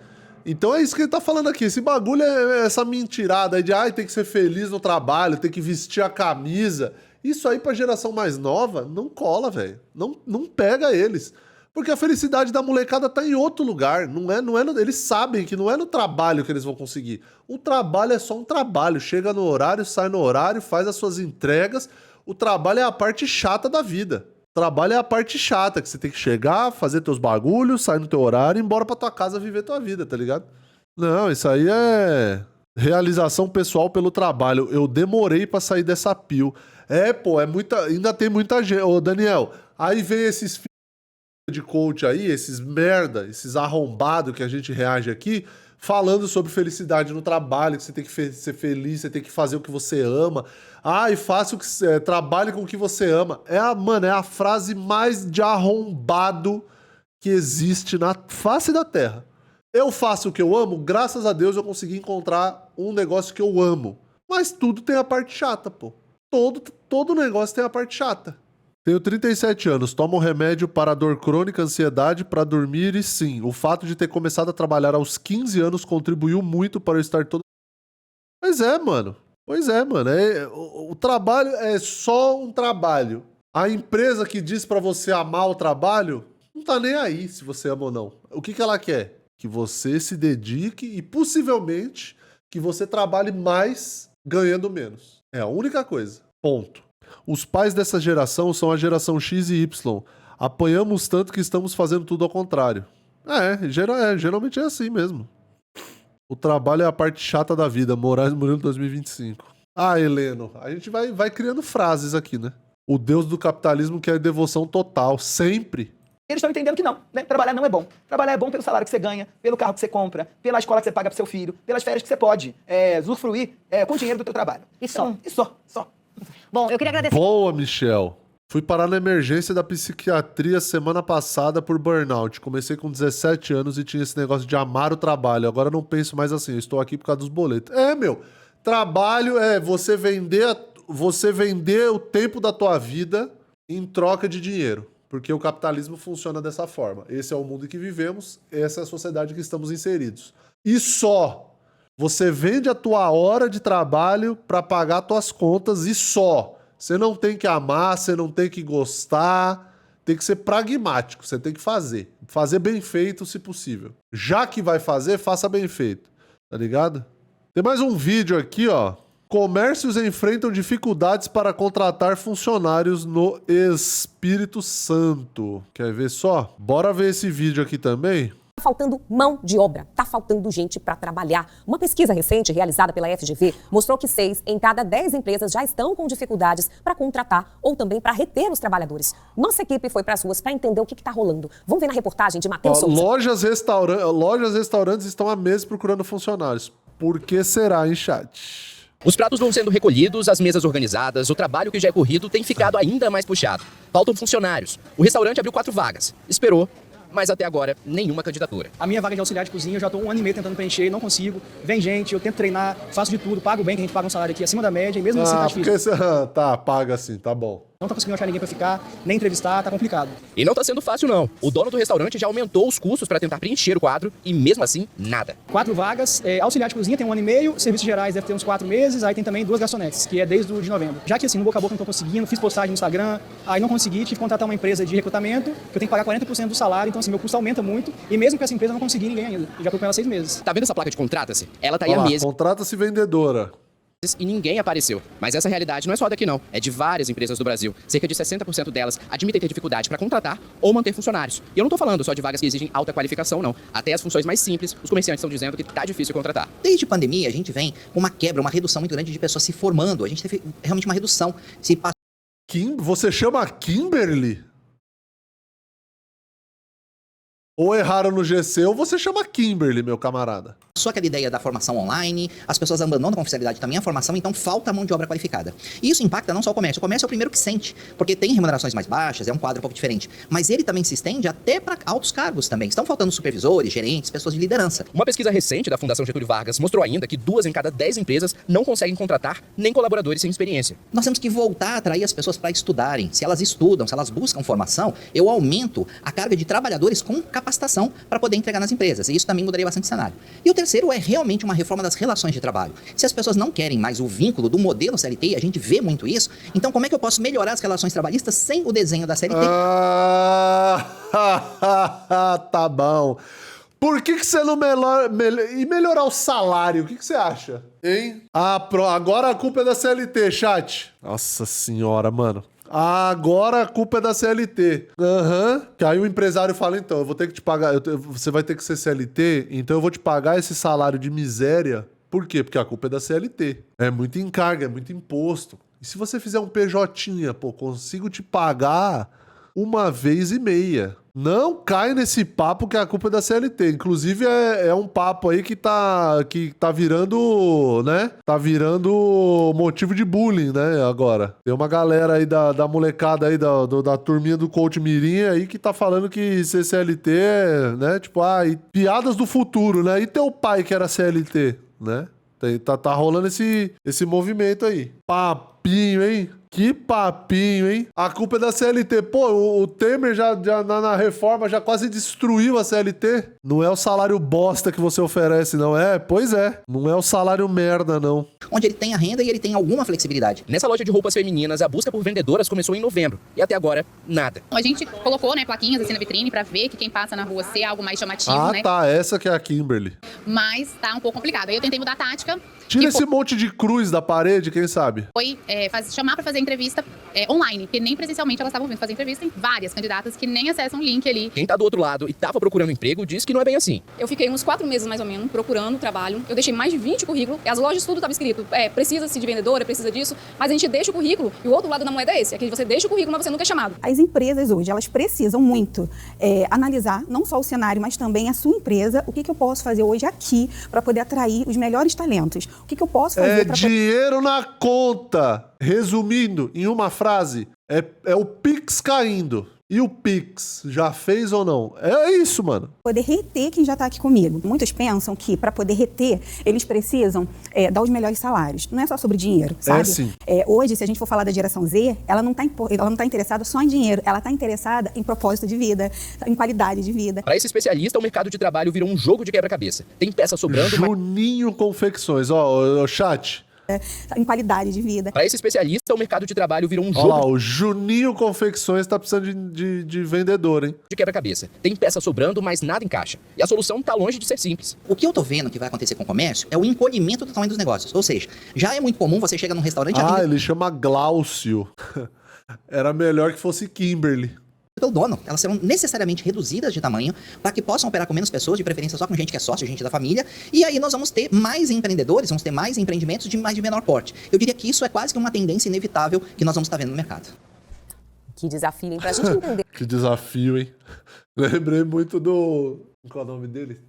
Então é isso que ele tá falando aqui. Esse bagulho é essa mentirada aí de tem que ser feliz no trabalho, tem que vestir a camisa. Isso aí pra geração mais nova não cola, velho. Não pega eles. Porque a felicidade da molecada tá em outro lugar. Eles sabem que não é no trabalho que eles vão conseguir. O trabalho é só um trabalho. Chega no horário, sai no horário, faz as suas entregas. O trabalho é a parte chata da vida. Trabalho é a parte chata, que você tem que chegar, fazer teus bagulhos, sair no teu horário e ir embora pra tua casa viver tua vida, tá ligado? Não, isso aí é realização pessoal pelo trabalho. Eu demorei pra sair dessa pio. Pô, ainda tem muita gente. Ô, Daniel, aí vem esses filhos de coach aí, esses merda, esses arrombados que a gente reage aqui, falando sobre felicidade no trabalho, que você tem que ser feliz, você tem que fazer o que você ama. E faça trabalhe com o que você ama. É a frase mais de arrombado que existe na face da Terra. Eu faço o que eu amo, graças a Deus eu consegui encontrar um negócio que eu amo. Mas tudo tem a parte chata, pô. Todo negócio tem a parte chata. Tenho 37 anos, tomo remédio para dor crônica, ansiedade, para dormir e sim, o fato de ter começado a trabalhar aos 15 anos contribuiu muito para eu estar todo... Pois é, mano. O trabalho é só um trabalho. A empresa que diz pra você amar o trabalho, não tá nem aí se você ama ou não. O que ela quer? Que você se dedique e possivelmente que você trabalhe mais ganhando menos. É a única coisa. Ponto. Os pais dessa geração são a geração X e Y. Apanhamos tanto que estamos fazendo tudo ao contrário. Geralmente é assim mesmo. O trabalho é a parte chata da vida. Moraes Murilo 2025. Heleno, a gente vai criando frases aqui, né? O deus do capitalismo quer devoção total, sempre. Eles estão entendendo que não, né? Trabalhar não é bom. Trabalhar é bom pelo salário que você ganha, pelo carro que você compra, pela escola que você paga pro seu filho, pelas férias que você pode usufruir com o dinheiro do teu trabalho. E só. Então, e só. Bom, eu queria agradecer. Boa, Michel. Fui parar na emergência da psiquiatria semana passada por burnout. Comecei com 17 anos e tinha esse negócio de amar o trabalho. Agora não penso mais assim, eu estou aqui por causa dos boletos. Meu, trabalho é você vender o tempo da tua vida em troca de dinheiro. Porque o capitalismo funciona dessa forma. Esse é o mundo em que vivemos, essa é a sociedade em que estamos inseridos. E só. Você vende a tua hora de trabalho para pagar tuas contas e só. Você não tem que amar, você não tem que gostar, tem que ser pragmático, você tem que fazer. Fazer bem feito, se possível. Já que vai fazer, faça bem feito. Tá ligado? Tem mais um vídeo aqui, ó. Comércios enfrentam dificuldades para contratar funcionários no Espírito Santo. Quer ver só? Bora ver esse vídeo aqui também? Tá faltando mão de obra, tá faltando gente para trabalhar. Uma pesquisa recente realizada pela FGV mostrou que 6 em cada 10 empresas já estão com dificuldades para contratar ou também para reter os trabalhadores. Nossa equipe foi para as ruas para entender o que está rolando. Vamos ver na reportagem de Matheus Souza. Lojas e restaurantes estão há meses procurando funcionários. Por que será, hein, chat? Os pratos vão sendo recolhidos, as mesas organizadas, o trabalho que já é corrido tem ficado ainda mais puxado. Faltam funcionários. O restaurante abriu 4 vagas. Esperou, mas até agora nenhuma candidatura. A minha vaga de auxiliar de cozinha, eu já estou 1 ano e meio tentando preencher, não consigo. Vem gente, eu tento treinar, faço de tudo, pago bem, que a gente paga um salário aqui acima da média, e mesmo assim tá difícil. Tá, paga assim, tá bom. Não tá conseguindo achar ninguém para ficar, nem entrevistar, tá complicado. E não tá sendo fácil não. O dono do restaurante já aumentou os custos para tentar preencher o quadro e mesmo assim, nada. 4 vagas, auxiliar de cozinha tem 1 ano e meio, serviços gerais deve ter uns 4 meses, aí tem também 2 garçonetes, que é desde o de novembro. Já que assim, no boca a boca não tô conseguindo, fiz postagem no Instagram, aí não consegui, tive que contratar uma empresa de recrutamento, que eu tenho que pagar 40% do salário, então assim, meu custo aumenta muito, e mesmo com essa empresa eu não consegui ninguém ainda. Eu já tô com ela 6 meses. Tá vendo essa placa de contrata-se? Ela tá aí Olha há lá, meses. Contrata-se vendedora. E ninguém apareceu. Mas essa realidade não é só daqui não, é de várias empresas do Brasil. Cerca de 60% delas admitem ter dificuldade para contratar ou manter funcionários. E eu não tô falando só de vagas que exigem alta qualificação, não. Até as funções mais simples, os comerciantes estão dizendo que tá difícil contratar. Desde a pandemia, a gente vem com uma quebra, uma redução muito grande de pessoas se formando. A gente teve realmente uma redução. Você chama Kimberly? Ou erraram no GC, ou você chama Kimberly, meu camarada. Só aquela ideia da formação online, as pessoas abandonam com oficialidade também a formação, então falta mão de obra qualificada. E isso impacta não só o comércio é o primeiro que sente, porque tem remunerações mais baixas, é um quadro um pouco diferente. Mas ele também se estende até para altos cargos também. Estão faltando supervisores, gerentes, pessoas de liderança. Uma pesquisa recente da Fundação Getúlio Vargas mostrou ainda que 2 em cada 10 empresas não conseguem contratar nem colaboradores sem experiência. Nós temos que voltar a atrair as pessoas para estudarem. Se elas estudam, se elas buscam formação, eu aumento a carga de trabalhadores com capacitação para poder entregar nas empresas. E isso também mudaria bastante o cenário. E o terceiro é realmente uma reforma das relações de trabalho. Se as pessoas não querem mais o vínculo do modelo CLT, a gente vê muito isso, então como é que eu posso melhorar as relações trabalhistas sem o desenho da CLT? Tá bom. Por que você não e melhorar o salário? O que você acha? Hein? Agora a culpa é da CLT, chat. Nossa senhora, mano. Agora a culpa é da CLT. Que aí o empresário fala, então, eu vou ter que te pagar, você vai ter que ser CLT, então eu vou te pagar esse salário de miséria. Por quê? Porque a culpa é da CLT. É muito encargo, é muito imposto. E se você fizer um PJ, consigo te pagar 1 vez e meia. Não cai nesse papo que a culpa é da CLT. Inclusive, é um papo aí que tá virando, né? Tá virando motivo de bullying, né? Agora. Tem uma galera aí da molecada aí, da turminha do Coach Mirim aí que tá falando que ser CLT é, né? Tipo, e piadas do futuro, né? E teu pai que era CLT, né? Tá rolando esse movimento aí. Papinho, hein? Que papinho, hein? A culpa é da CLT. Pô, o Temer já na reforma já quase destruiu a CLT. Não é o salário bosta que você oferece, não é? Pois é. Não é o salário merda, não. Onde ele tem a renda e ele tem alguma flexibilidade. Nessa loja de roupas femininas, a busca por vendedoras começou em novembro. E até agora, nada. A gente colocou, né, plaquinhas assim na vitrine pra ver que quem passa na rua ser algo mais chamativo, né? Tá. Essa que é a Kimberly. Mas tá um pouco complicado. Aí eu tentei mudar a tática. Tira esse monte de cruz da parede, quem sabe? Foi chamar pra fazer entrevista online, porque nem presencialmente elas estavam vindo fazer entrevista. Tem várias candidatas que nem acessam o link ali. Quem tá do outro lado e tava procurando emprego diz que não é bem assim. Eu fiquei uns 4 meses, mais ou menos, procurando trabalho. Eu deixei mais de 20 currículos. As lojas tudo estava escrito, precisa-se de vendedora, precisa disso. Mas a gente deixa o currículo e o outro lado da moeda é esse. É que você deixa o currículo, mas você nunca é chamado. As empresas hoje, elas precisam muito analisar não só o cenário, mas também a sua empresa. O que eu posso fazer hoje aqui para poder atrair os melhores talentos? O que eu posso fazer para... Dinheiro na conta. Resumindo, em uma frase, é o Pix caindo. E o Pix, já fez ou não? É isso, mano. Poder reter quem já está aqui comigo. Muitos pensam que para poder reter, eles precisam dar os melhores salários. Não é só sobre dinheiro, sabe? Sim. Hoje, se a gente for falar da geração Z, ela não tá interessada só em dinheiro. Ela está interessada em propósito de vida, em qualidade de vida. Para esse especialista, o mercado de trabalho virou um jogo de quebra-cabeça. Tem peça sobrando... Juninho Confecções. Ó, chat... em qualidade de vida. Para esse especialista, o mercado de trabalho virou um jogo... Olha lá, o Juninho Confecções tá precisando de vendedor, hein? De quebra-cabeça. Tem peça sobrando, mas nada encaixa. E a solução tá longe de ser simples. O que eu tô vendo que vai acontecer com o comércio é o encolhimento do tamanho dos negócios. Ou seja, já é muito comum você chegar num restaurante... ele chama Glaucio. Era melhor que fosse Kimberly. Pelo dono, elas serão necessariamente reduzidas de tamanho para que possam operar com menos pessoas, de preferência só com gente que é sócio, gente da família, e aí nós vamos ter mais empreendedores, vamos ter mais empreendimentos de menor porte. Eu diria que isso é quase que uma tendência inevitável que nós vamos estar vendo no mercado. Que desafio, hein? Pra gente entender. Que desafio, hein? Lembrei muito do... Qual é o nome dele?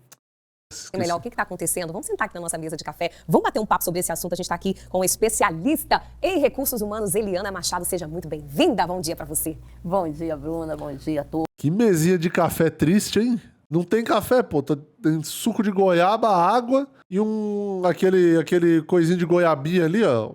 Melhor o que está acontecendo. Vamos sentar aqui na nossa mesa de café. Vamos bater um papo sobre esse assunto. A gente está aqui com um especialista em recursos humanos, Eliana Machado. Seja muito bem-vinda. Bom dia para você. Bom dia, Bruna. Bom dia a todos. Que mesinha de café triste, hein? Não tem café, pô. Tem suco de goiaba, água e aquele coisinho de goiabinha ali, ó,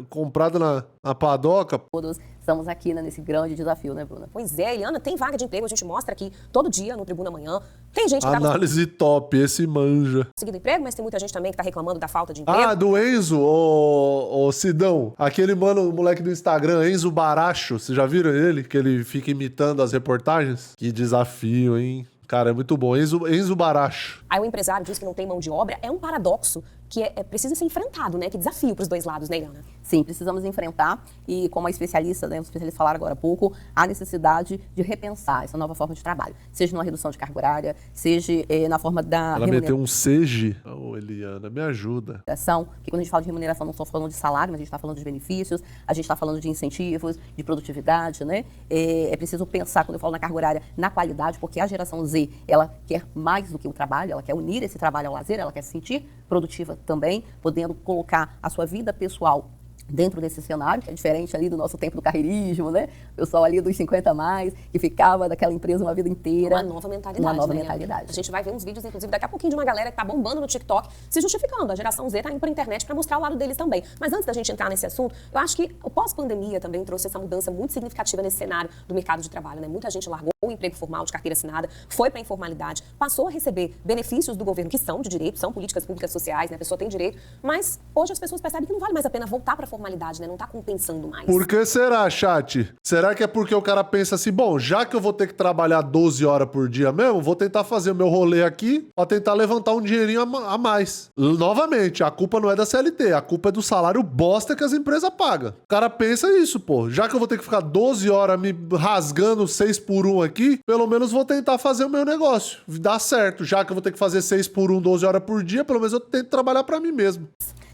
comprado na padoca. Todos estamos aqui nesse grande desafio, né, Bruna? Pois é, Eliana, tem vaga de emprego, a gente mostra aqui todo dia no Tribuna Amanhã. Tem gente que Análise top, esse manja. conseguindo emprego, mas tem muita gente também que tá reclamando da falta de emprego. Do Enzo, ô Sidão. Aquele o moleque do Instagram, Enzo Baracho. Vocês já viram ele? Que ele fica imitando as reportagens? Que desafio, hein? Cara, é muito bom. Enzo Baracho. Aí o empresário diz que não tem mão de obra. É um paradoxo que precisa ser enfrentado, né? Que desafio para os dois lados, né, Eliana? Sim, precisamos enfrentar e, como a especialista, né, os especialistas falaram agora há pouco, há necessidade de repensar essa nova forma de trabalho. Seja numa redução de carga horária, seja na forma da Ela meteu um SEGE. Eliana, me ajuda. Que quando a gente fala de remuneração, não estou falando de salário, mas a gente está falando de benefícios, a gente está falando de incentivos, de produtividade, né? É preciso pensar, quando eu falo na carga horária, na qualidade, porque a geração Z, ela quer mais do que o trabalho, ela quer unir esse trabalho ao lazer, ela quer se sentir produtiva também, podendo colocar a sua vida pessoal dentro desse cenário, que é diferente ali do nosso tempo do carreirismo, né? O pessoal ali dos 50 a mais, que ficava daquela empresa uma vida inteira. Uma nova mentalidade. Uma nova né? mentalidade. A gente vai ver uns vídeos, inclusive, daqui a pouquinho de uma galera que tá bombando no TikTok, se justificando. A geração Z tá indo pra internet pra mostrar o lado deles também. Mas antes da gente entrar nesse assunto, eu acho que o pós-pandemia também trouxe essa mudança muito significativa nesse cenário do mercado de trabalho, né? Muita gente largou o emprego formal de carteira assinada, foi pra informalidade, passou a receber benefícios do governo que são de direito, são políticas públicas sociais, né? A pessoa tem direito, mas hoje as pessoas percebem que não vale mais a pena voltar pra formalidade, né? Não tá compensando mais. Por que será, chat? Será que é porque o cara pensa assim, bom, já que eu vou ter que trabalhar 12 horas por dia mesmo, vou tentar fazer o meu rolê aqui pra tentar levantar um dinheirinho a mais. Novamente, a culpa não é da CLT, a culpa é do salário bosta que as empresas pagam. O cara pensa isso, pô. Já que eu vou ter que ficar 12 horas me rasgando 6 por 1 aqui, pelo menos vou tentar fazer o meu negócio. Dá certo. Já que eu vou ter que fazer 6 por 1, 12 horas por dia, pelo menos eu tento trabalhar pra mim mesmo.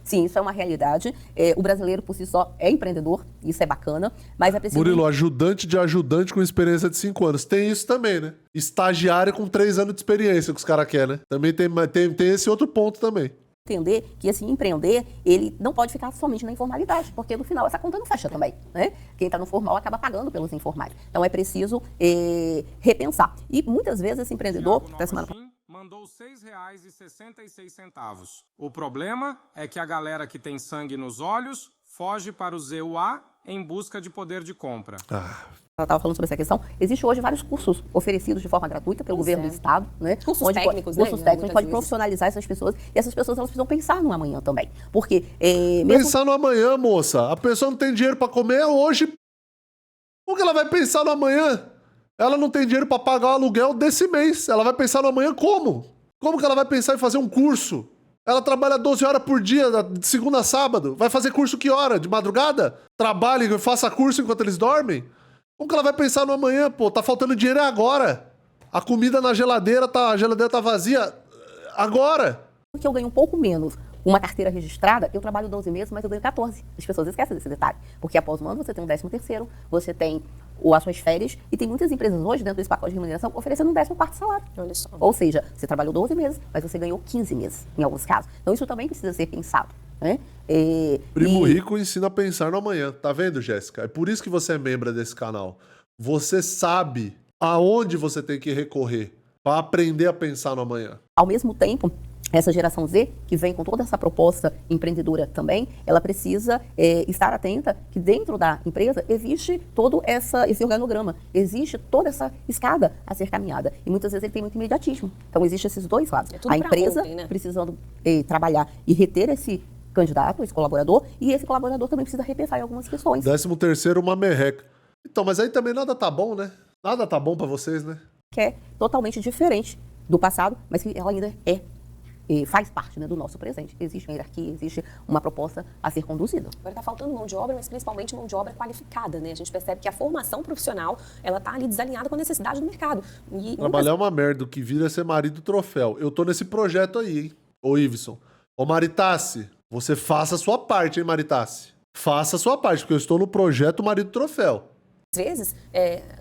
Sim, isso é uma realidade. O brasileiro, por si só, é empreendedor, isso é bacana, mas é preciso... Murilo, ajudante de ajudante com experiência de 5 anos. Tem isso também, né? Estagiário com 3 anos de experiência que os caras querem, né? Também tem esse outro ponto também. Entender que esse empreender, ele não pode ficar somente na informalidade, porque no final essa conta não fecha também, né? Quem está no formal acaba pagando pelos informais. Então é preciso repensar. E muitas vezes esse empreendedor... Mandou R$ 6,66. O problema é que a galera que tem sangue nos olhos foge para o ZUA em busca de poder de compra. Ela estava falando sobre essa questão. Existem hoje vários cursos oferecidos de forma gratuita pelo governo do Estado, né? Cursos técnicos, cursos técnicos, pode profissionalizar essas pessoas. E essas pessoas, elas precisam pensar no amanhã também. Porque Pensar no amanhã, moça. A pessoa não tem dinheiro para comer hoje. Como que ela vai pensar no amanhã? Ela não tem dinheiro para pagar o aluguel desse mês. Ela vai pensar no amanhã como? Como que ela vai pensar em fazer um curso? Ela trabalha 12 horas por dia, de segunda a sábado. Vai fazer curso que hora? De madrugada? Trabalha e faça curso enquanto eles dormem? Como que ela vai pensar no amanhã, pô? Tá faltando dinheiro agora. A comida na geladeira, a geladeira tá vazia agora. Porque eu ganho um pouco menos. Uma carteira registrada, eu trabalho 12 meses, mas eu ganho 14. As pessoas esquecem desse detalhe. Porque após um ano você tem um 13º, você tem as suas férias, e tem muitas empresas hoje, dentro desse pacote de remuneração, oferecendo um 14º salário. Olha só. Ou seja, você trabalhou 12 meses, mas você ganhou 15 meses, em alguns casos. Então isso também precisa ser pensado, né? Primo Rico ensina a pensar no amanhã. Tá vendo, Jéssica? É por isso que você é membro desse canal. Você sabe aonde você tem que recorrer para aprender a pensar no amanhã. Ao mesmo tempo, essa geração Z, que vem com toda essa proposta empreendedora também, ela precisa estar atenta que dentro da empresa existe todo esse organograma, existe toda essa escada a ser caminhada. E muitas vezes ele tem muito imediatismo. Então, existem esses dois lados. A empresa ontem, né? precisando trabalhar e reter esse candidato, esse colaborador, e esse colaborador também precisa repensar em algumas questões. 13º, uma merreca. Então, mas aí também nada tá bom, né? Nada tá bom pra vocês, né? Que é totalmente diferente do passado, mas que ela ainda faz parte, né, do nosso presente. Existe uma hierarquia, existe uma proposta a ser conduzida. Agora está faltando mão de obra, mas principalmente mão de obra qualificada, né? A gente percebe que a formação profissional, ela está ali desalinhada com a necessidade do mercado. E Trabalhar é uma merda, o que vira é ser marido troféu. Eu tô nesse projeto aí, hein? Ô, Iveson. Ô, Maritassi, você faça a sua parte, hein, Maritassi? Faça a sua parte, porque eu estou no projeto marido troféu. às vezes,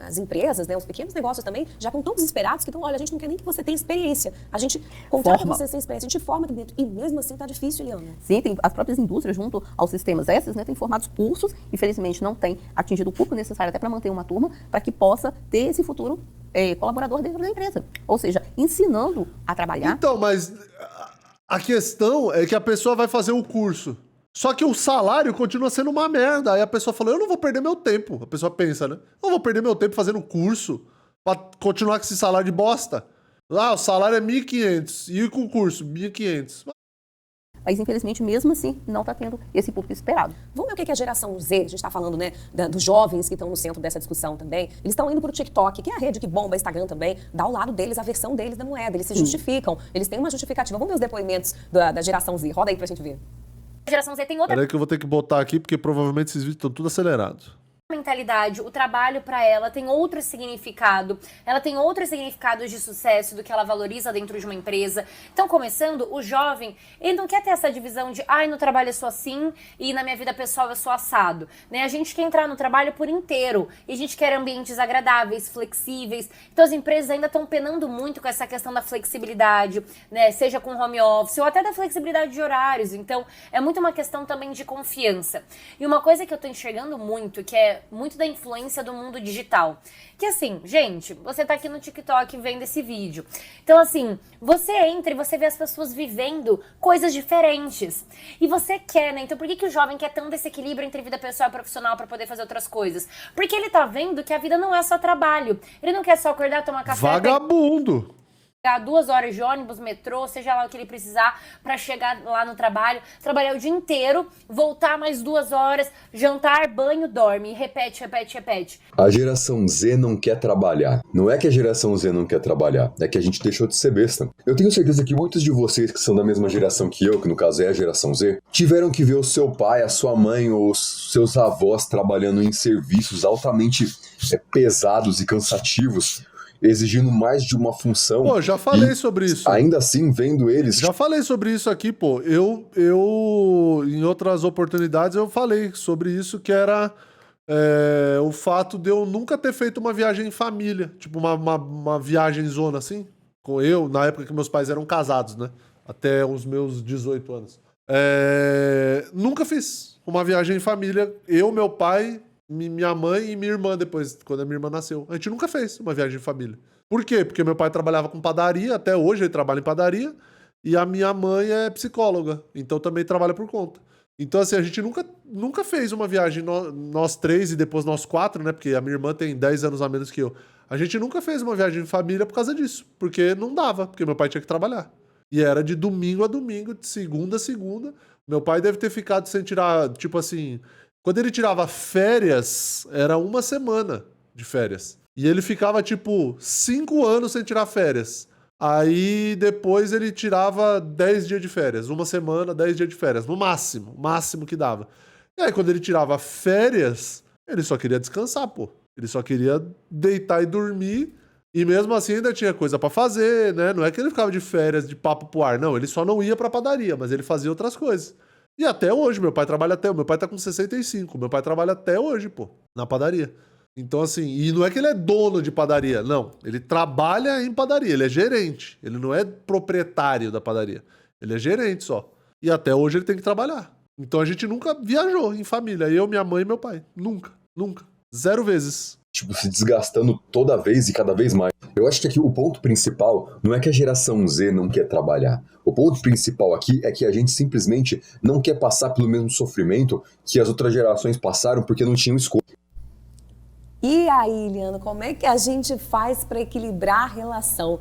as empresas, né, os pequenos negócios também, já estão tão desesperados que estão, olha, a gente não quer nem que você tenha experiência. A gente contrata você sem experiência, a gente forma aqui dentro. E mesmo assim tá difícil, Eliana. Sim, tem as próprias indústrias junto aos sistemas esses, né, têm formado cursos, infelizmente não tem atingido o público necessário até para manter uma turma, para que possa ter esse futuro colaborador dentro da empresa. Ou seja, ensinando a trabalhar. Então, mas a questão é que a pessoa vai fazer o curso. Só que o salário continua sendo uma merda. Aí a pessoa fala, eu não vou perder meu tempo. A pessoa pensa, né? Eu não vou perder meu tempo fazendo curso pra continuar com esse salário de bosta. Ah, o salário é 1.500 e com o curso, 1.500. Mas, infelizmente, mesmo assim, não está tendo esse público esperado. Vamos ver o que é a geração Z, a gente está falando, né, dos jovens que estão no centro dessa discussão também. Eles estão indo para o TikTok, que é a rede que bomba, Instagram também, dá ao lado deles a versão deles da moeda. Eles se justificam, eles têm uma justificativa. Vamos ver os depoimentos da geração Z. Roda aí pra gente ver. A geração Z tem outra Peraí que eu vou ter que botar aqui, porque provavelmente esses vídeos estão tudo acelerados. mentalidade, o trabalho para ela tem outro significado, ela tem outros significados de sucesso do que ela valoriza dentro de uma empresa. Então, começando, o jovem, ele não quer ter essa divisão de, ai, no trabalho eu sou assim e na minha vida pessoal eu sou assado, né? A gente quer entrar no trabalho por inteiro e a gente quer ambientes agradáveis, flexíveis. Então, as empresas ainda estão penando muito com essa questão da flexibilidade, né? Seja com home office ou até da flexibilidade de horários. Então, é muito uma questão também de confiança. E uma coisa que eu tô enxergando muito, que é muito da influência do mundo digital. Que assim, gente, você tá aqui no TikTok vendo esse vídeo. Então assim, você entra e você vê as pessoas vivendo coisas diferentes. E você quer, né? Então por que o jovem quer tanto esse equilíbrio entre vida pessoal e profissional pra poder fazer outras coisas? Porque ele tá vendo que a vida não é só trabalho. Ele não quer só acordar, tomar café... Vagabundo! 2 horas de ônibus, metrô, seja lá o que ele precisar para chegar lá no trabalho, trabalhar o dia inteiro, voltar mais 2 horas, jantar, banho, dorme, repete. A geração Z não quer trabalhar. Não é que a geração Z não quer trabalhar, é que a gente deixou de ser besta. Eu tenho certeza que muitos de vocês que são da mesma geração que eu, que no caso é a geração Z, tiveram que ver o seu pai, a sua mãe ou os seus avós trabalhando em serviços altamente pesados e cansativos, exigindo mais de uma função. Pô, já falei sobre isso. Ainda assim, vendo eles... Já falei sobre isso aqui, pô. Eu em outras oportunidades, eu falei sobre isso, que era o fato de eu nunca ter feito uma viagem em família. Tipo, uma viagem zona, assim. Com eu, na época que meus pais eram casados, né? Até os meus 18 anos. Nunca fiz uma viagem em família. Eu, meu pai... minha mãe e minha irmã depois, quando a minha irmã nasceu. A gente nunca fez uma viagem de família. Por quê? Porque meu pai trabalhava com padaria, até hoje ele trabalha em padaria, e a minha mãe é psicóloga, então também trabalha por conta. Então, assim, a gente nunca fez uma viagem, nós 3 e depois nós 4, né? Porque a minha irmã tem 10 anos a menos que eu. A gente nunca fez uma viagem em família por causa disso, porque não dava, porque meu pai tinha que trabalhar. E era de domingo a domingo, de segunda a segunda. Meu pai deve ter ficado sem tirar, tipo assim... Quando ele tirava férias, era 1 semana de férias. E ele ficava, tipo, 5 anos sem tirar férias. Aí depois ele tirava 10 dias de férias, uma semana, 10 dias de férias, no máximo, o máximo que dava. E aí quando ele tirava férias, ele só queria descansar, pô. Ele só queria deitar e dormir, e mesmo assim ainda tinha coisa pra fazer, né? Não é que ele ficava de férias, de papo pro ar, não. Ele só não ia pra padaria, mas ele fazia outras coisas. E até hoje, meu pai trabalha até... Meu pai tá com 65, meu pai trabalha até hoje, pô, na padaria. Então, assim, e não é que ele é dono de padaria, não. Ele trabalha em padaria, ele é gerente. Ele não é proprietário da padaria. Ele é gerente só. E até hoje ele tem que trabalhar. Então a gente nunca viajou em família. Eu, minha mãe e meu pai. Nunca. 0 vezes. Tipo, se desgastando toda vez e cada vez mais. Eu acho que aqui o ponto principal não é que a geração Z não quer trabalhar. O ponto principal aqui é que a gente simplesmente não quer passar pelo mesmo sofrimento que as outras gerações passaram porque não tinham escolha. E aí, Liana, como é que a gente faz para equilibrar a relação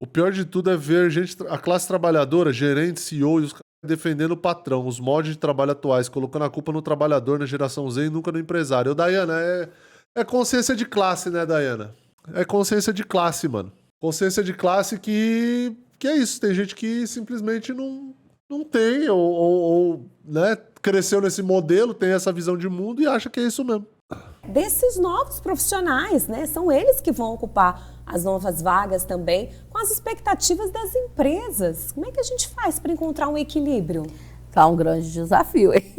O pior de tudo é ver a classe trabalhadora, gerente, CEO e os caras defendendo o patrão, os moldes de trabalho atuais, colocando a culpa no trabalhador, na geração Z e nunca no empresário. Daiana, é consciência de classe, né, Daiana? É consciência de classe, mano. Consciência de classe que é isso. Tem gente que simplesmente não tem ou né, cresceu nesse modelo, tem essa visão de mundo e acha que é isso mesmo. Desses novos profissionais, né? São eles que vão ocupar as novas vagas também, com as expectativas das empresas. Como é que a gente faz para encontrar um equilíbrio? Tá um grande desafio, hein?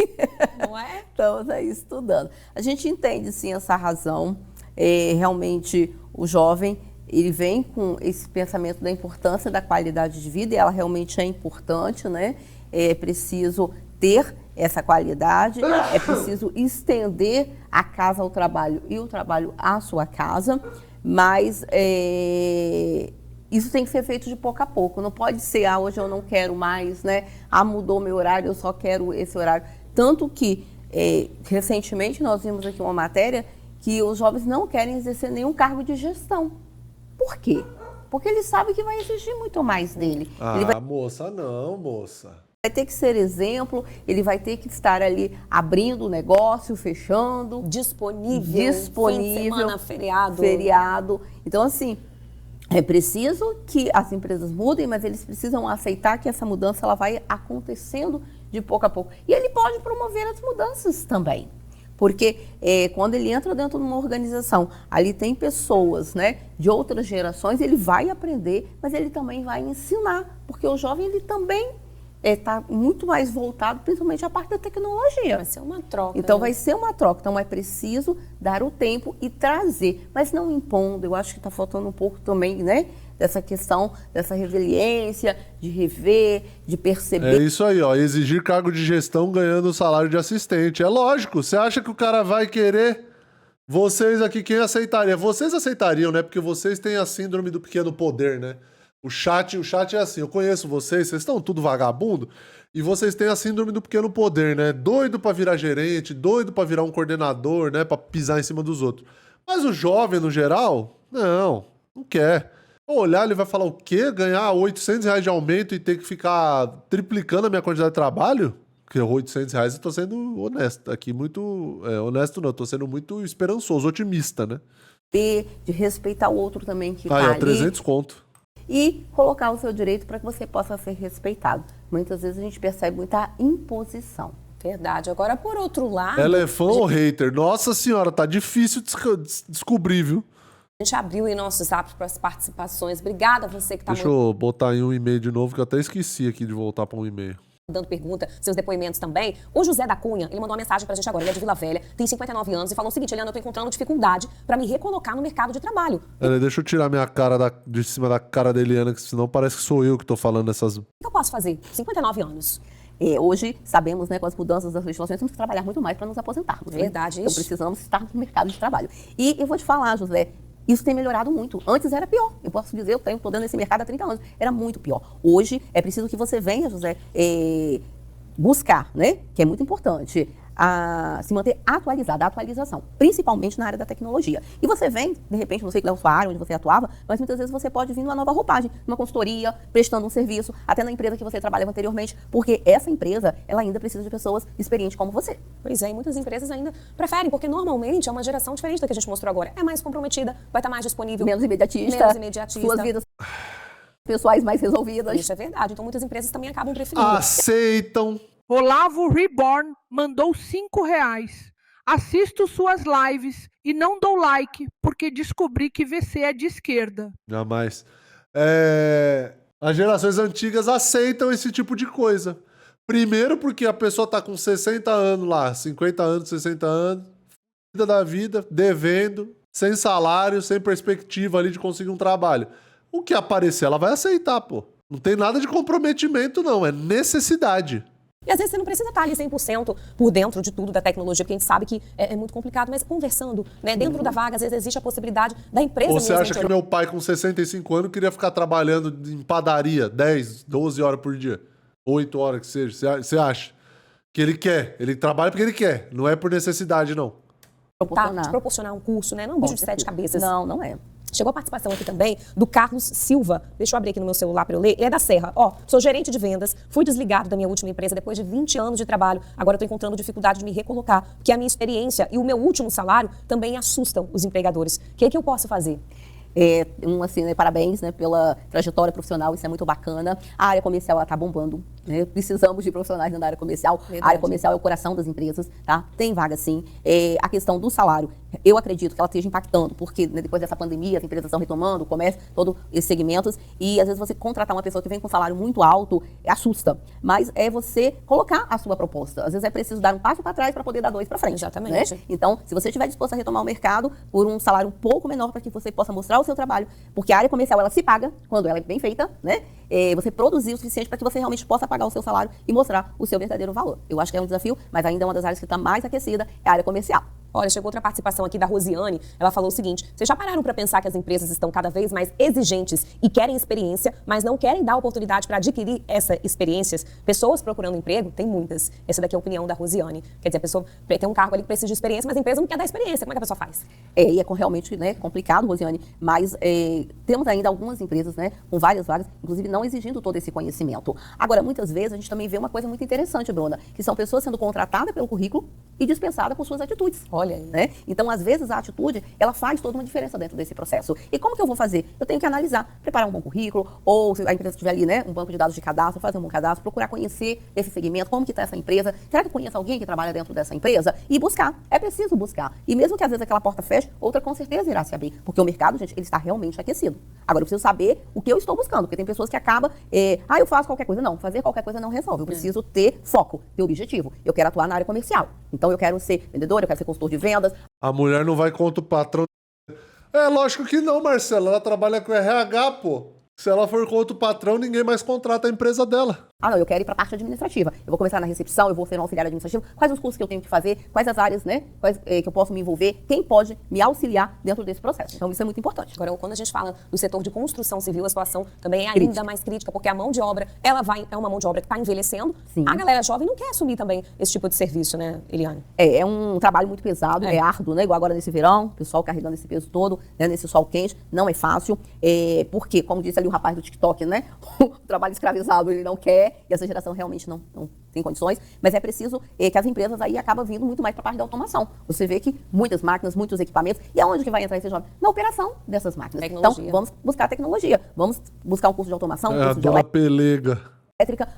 Não é? Estamos aí estudando. A gente entende, sim, essa razão. Realmente, o jovem, ele vem com esse pensamento da importância da qualidade de vida, e ela realmente é importante, né? É preciso ter essa qualidade, é preciso estender a casa ao trabalho e o trabalho à sua casa, mas isso tem que ser feito de pouco a pouco. Não pode ser, hoje eu não quero mais, né? Mudou meu horário, eu só quero esse horário. Tanto que, recentemente, nós vimos aqui uma matéria que os jovens não querem exercer nenhum cargo de gestão. Por quê? Porque eles sabem que vai exigir muito mais dele. Moça, não, moça. Vai ter que ser exemplo, ele vai ter que estar ali abrindo o negócio, fechando. Disponível. Fim de semana, feriado. Então, assim, é preciso que as empresas mudem, mas eles precisam aceitar que essa mudança ela vai acontecendo de pouco a pouco. E ele pode promover as mudanças também. Porque quando ele entra dentro de uma organização, ali tem pessoas, né, de outras gerações, ele vai aprender, mas ele também vai ensinar. Porque o jovem, ele também está muito mais voltado, principalmente à parte da tecnologia. Vai ser uma troca. Então, né? vai ser uma troca. Então, é preciso dar o tempo e trazer, mas não impondo. Eu acho que está faltando um pouco também, né? Dessa questão, dessa resiliência, de rever, de perceber. É isso aí, ó. Exigir cargo de gestão ganhando o salário de assistente. É lógico. Você acha que o cara vai querer? Vocês aqui, quem aceitaria? Vocês aceitariam, né? Porque vocês têm a síndrome do pequeno poder, né? O chat é assim, eu conheço vocês estão tudo vagabundo, e vocês têm a síndrome do pequeno poder, né? Doido pra virar gerente, doido pra virar um coordenador, né? Pra pisar em cima dos outros. Mas o jovem, no geral, não quer. Olhar, ele vai falar o quê? Ganhar R$800 de aumento e ter que ficar triplicando a minha quantidade de trabalho? Porque R$800 eu tô sendo honesto aqui, muito... honesto não, eu tô sendo muito esperançoso, otimista, né? De respeitar o outro também que tá ali. 300 conto. E colocar o seu direito para que você possa ser respeitado. Muitas vezes a gente percebe muita imposição. Verdade. Agora, por outro lado... Ela é fã ou hater? Nossa senhora, tá difícil descobrir, viu? A gente abriu aí nosso zap para as participações. Obrigada a você que tá... Deixa eu botar em um e-mail de novo, que eu até esqueci aqui de voltar para um e-mail. Dando pergunta, seus depoimentos também. O José da Cunha, ele mandou uma mensagem pra gente agora. Ele é de Vila Velha, tem 59 anos e falou o seguinte: Eliana, eu tô encontrando dificuldade pra me recolocar no mercado de trabalho. Deixa eu tirar minha cara de cima da cara da Eliana, que senão parece que sou eu que tô falando essas... O que eu posso fazer? 59 anos. Hoje, sabemos, né, com as mudanças das legislações, temos que trabalhar muito mais para nos aposentarmos. Verdade. Né? Então precisamos estar no mercado de trabalho. E eu vou te falar, José, isso tem melhorado muito. Antes era pior. Eu posso dizer, eu tô dentro desse mercado há 30 anos. Era muito pior. Hoje, é preciso que você venha, José, buscar, né, que é muito importante, se manter atualizado, a atualização, principalmente na área da tecnologia. E você vem, de repente, não sei qual é a sua área, onde você atuava, mas muitas vezes você pode vir numa nova roupagem, numa consultoria, prestando um serviço, até na empresa que você trabalhava anteriormente, porque essa empresa, ela ainda precisa de pessoas experientes como você. Pois é, e muitas empresas ainda preferem, porque normalmente é uma geração diferente da que a gente mostrou agora. É mais comprometida, vai estar mais disponível. Menos imediatista. Menos imediatista. Suas vidas... pessoais mais resolvidas. Isso é verdade. Então muitas empresas também acabam preferindo. Aceitam. Olavo Reborn mandou R$5. Assisto suas lives e não dou like porque descobri que VC é de esquerda. Jamais. As gerações antigas aceitam esse tipo de coisa. Primeiro porque a pessoa tá com 60 anos lá, 50 anos, 60 anos, vida da vida, devendo, sem salário, sem perspectiva ali de conseguir um trabalho. O que aparecer, ela vai aceitar, pô. Não tem nada de comprometimento, não. É necessidade. E às vezes você não precisa estar ali 100% por dentro de tudo da tecnologia, porque a gente sabe que é muito complicado, mas conversando, né, dentro da vaga, às vezes existe a possibilidade da empresa... Ou você acha que meu pai com 65 anos queria ficar trabalhando em padaria 10, 12 horas por dia? 8 horas que seja. Você acha? Que ele quer. Ele trabalha porque ele quer. Não é por necessidade, não. Te proporcionar um curso, né? Não é um bicho de 7 cabeças. Não, não é. Chegou a participação aqui também do Carlos Silva. Deixa eu abrir aqui no meu celular para eu ler. Ele é da Serra. Sou gerente de vendas, fui desligado da minha última empresa depois de 20 anos de trabalho. Agora estou encontrando dificuldade de me recolocar, porque a minha experiência e o meu último salário também assustam os empregadores. O que eu posso fazer? Parabéns, né, pela trajetória profissional, isso é muito bacana. A área comercial, ela tá bombando, né? Precisamos de profissionais na área comercial. Verdade. A área comercial é o coração das empresas, tá? Tem vaga sim. A questão do salário, eu acredito que ela esteja impactando, porque, né, depois dessa pandemia, as empresas estão retomando, o comércio, todos esses segmentos, e às vezes você contratar uma pessoa que vem com um salário muito alto, assusta. Mas é você colocar a sua proposta. Às vezes é preciso dar um passo para trás para poder dar 2 para frente. Exatamente. Né? Então, se você estiver disposto a retomar o mercado por um salário um pouco menor para que você possa mostrar o seu trabalho, porque a área comercial, ela se paga quando ela é bem feita, né? Você produzir o suficiente para que você realmente possa pagar o seu salário e mostrar o seu verdadeiro valor. Eu acho que é um desafio, mas ainda é uma das áreas que está mais aquecida, é a área comercial. Olha, chegou outra participação aqui da Rosiane. Ela falou o seguinte: vocês já pararam para pensar que as empresas estão cada vez mais exigentes e querem experiência, mas não querem dar oportunidade para adquirir essas experiências? Pessoas procurando emprego, tem muitas. Essa daqui é a opinião da Rosiane. Quer dizer, a pessoa tem um cargo ali que precisa de experiência, mas a empresa não quer dar experiência. Como é que a pessoa faz? E é realmente, né, complicado, Rosiane, mas temos ainda algumas empresas, né, com várias vagas, inclusive não exigindo todo esse conhecimento. Agora, muitas vezes a gente também vê uma coisa muito interessante, Bruna, que são pessoas sendo contratadas pelo currículo e dispensadas por suas atitudes. Olha aí. Né? Então, às vezes, a atitude, ela faz toda uma diferença dentro desse processo. E como que eu vou fazer? Eu tenho que analisar, preparar um bom currículo, ou se a empresa tiver ali, né, um banco de dados de cadastro, fazer um bom cadastro, procurar conhecer esse segmento, como que está essa empresa, será que eu conheço alguém que trabalha dentro dessa empresa? E buscar, é preciso buscar. E mesmo que às vezes aquela porta feche, outra com certeza irá se abrir, porque o mercado, gente, ele está realmente aquecido. Agora, eu preciso saber o que eu estou buscando, porque tem pessoas que acabam, eu faço qualquer coisa. Não, fazer qualquer coisa não resolve. Eu preciso ter foco, ter objetivo. Eu quero atuar na área comercial. Então, eu quero ser vendedora, eu quero ser consultor de vendas. A mulher não vai contra o patrão. É lógico que não, Marcela. Ela trabalha com RH, pô. Se ela for contra o patrão, ninguém mais contrata a empresa dela. Não, eu quero ir para a parte administrativa. Eu vou começar na recepção, eu vou ser um auxiliar administrativo. Quais os cursos que eu tenho que fazer? Quais as áreas, né? Que eu posso me envolver? Quem pode me auxiliar dentro desse processo? Então, isso é muito importante. Agora, quando a gente fala do setor de construção civil, a situação também é ainda mais crítica, porque a mão de obra, é uma mão de obra que está envelhecendo. Sim. A galera jovem não quer assumir também esse tipo de serviço, né, Eliane? É um trabalho muito pesado, é árduo, né? Igual agora nesse verão, o pessoal carregando esse peso todo, né? Nesse sol quente, não é fácil. Porque, como disse ali o rapaz do TikTok, né? O trabalho escravizado ele não quer, e essa geração realmente não tem condições, mas é preciso que as empresas aí acabam vindo muito mais para a parte da automação. Você vê que muitas máquinas, muitos equipamentos, e aonde que vai entrar esse jovem? Na operação dessas máquinas. Tecnologia. Então, vamos buscar tecnologia, vamos buscar um curso de automação, É a dona Pelega.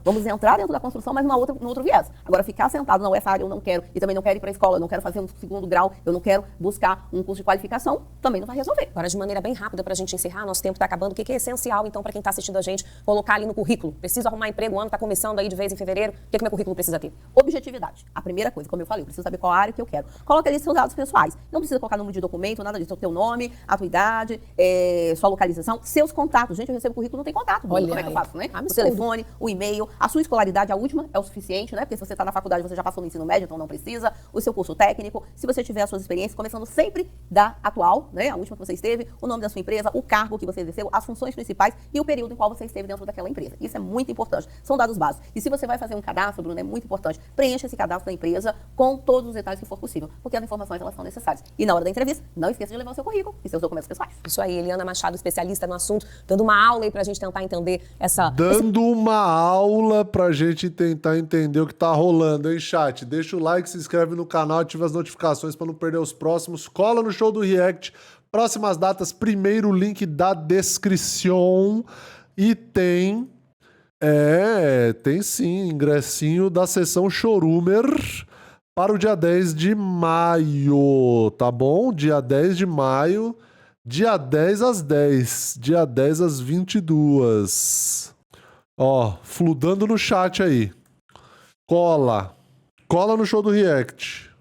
Vamos entrar dentro da construção, mas num outro viés. Agora, ficar sentado, não, essa área eu não quero, e também não quero ir para a escola, eu não quero fazer um segundo grau, eu não quero buscar um curso de qualificação, também não vai resolver. Agora, de maneira bem rápida, para a gente encerrar, nosso tempo está acabando, o que é essencial, então, para quem está assistindo a gente, colocar ali no currículo? Preciso arrumar emprego, o ano está começando aí de vez em fevereiro, o que meu currículo precisa ter? Objetividade. A primeira coisa, como eu falei, eu preciso saber qual área que eu quero. Coloca ali seus dados pessoais. Não precisa colocar número de documento, nada disso. O teu nome, a tua idade, sua localização, seus contatos. Gente, eu recebo currículo, não tem contato. Olha, como é que eu faço, né? Absurdo. O telefone, o e-mail, a sua escolaridade, a última, é o suficiente, né? Porque se você está na faculdade, você já passou no ensino médio, então não precisa. O seu curso técnico, se você tiver as suas experiências, começando sempre da atual, né? A última que você esteve, o nome da sua empresa, o cargo que você exerceu, as funções principais e o período em qual você esteve dentro daquela empresa. Isso é muito importante. São dados básicos. E se você vai fazer um cadastro, Bruno, é muito importante. Preencha esse cadastro da empresa com todos os detalhes que for possível, porque as informações, elas são necessárias. E na hora da entrevista, não esqueça de levar o seu currículo e seus documentos pessoais. Isso aí, Eliana Machado, especialista no assunto, dando uma aula aí pra gente tentar entender uma aula pra gente tentar entender o que tá rolando, hein, chat? Deixa o like, se inscreve no canal, ativa as notificações pra não perder os próximos. Cola no show do React. Próximas datas, primeiro link da descrição. E tem sim, ingressinho da sessão Chorumer para o dia 10 de maio, tá bom? Dia 10 de maio, dia 10 às 10, dia 10 às 22. Ó, fludando no chat aí. Cola no show do React.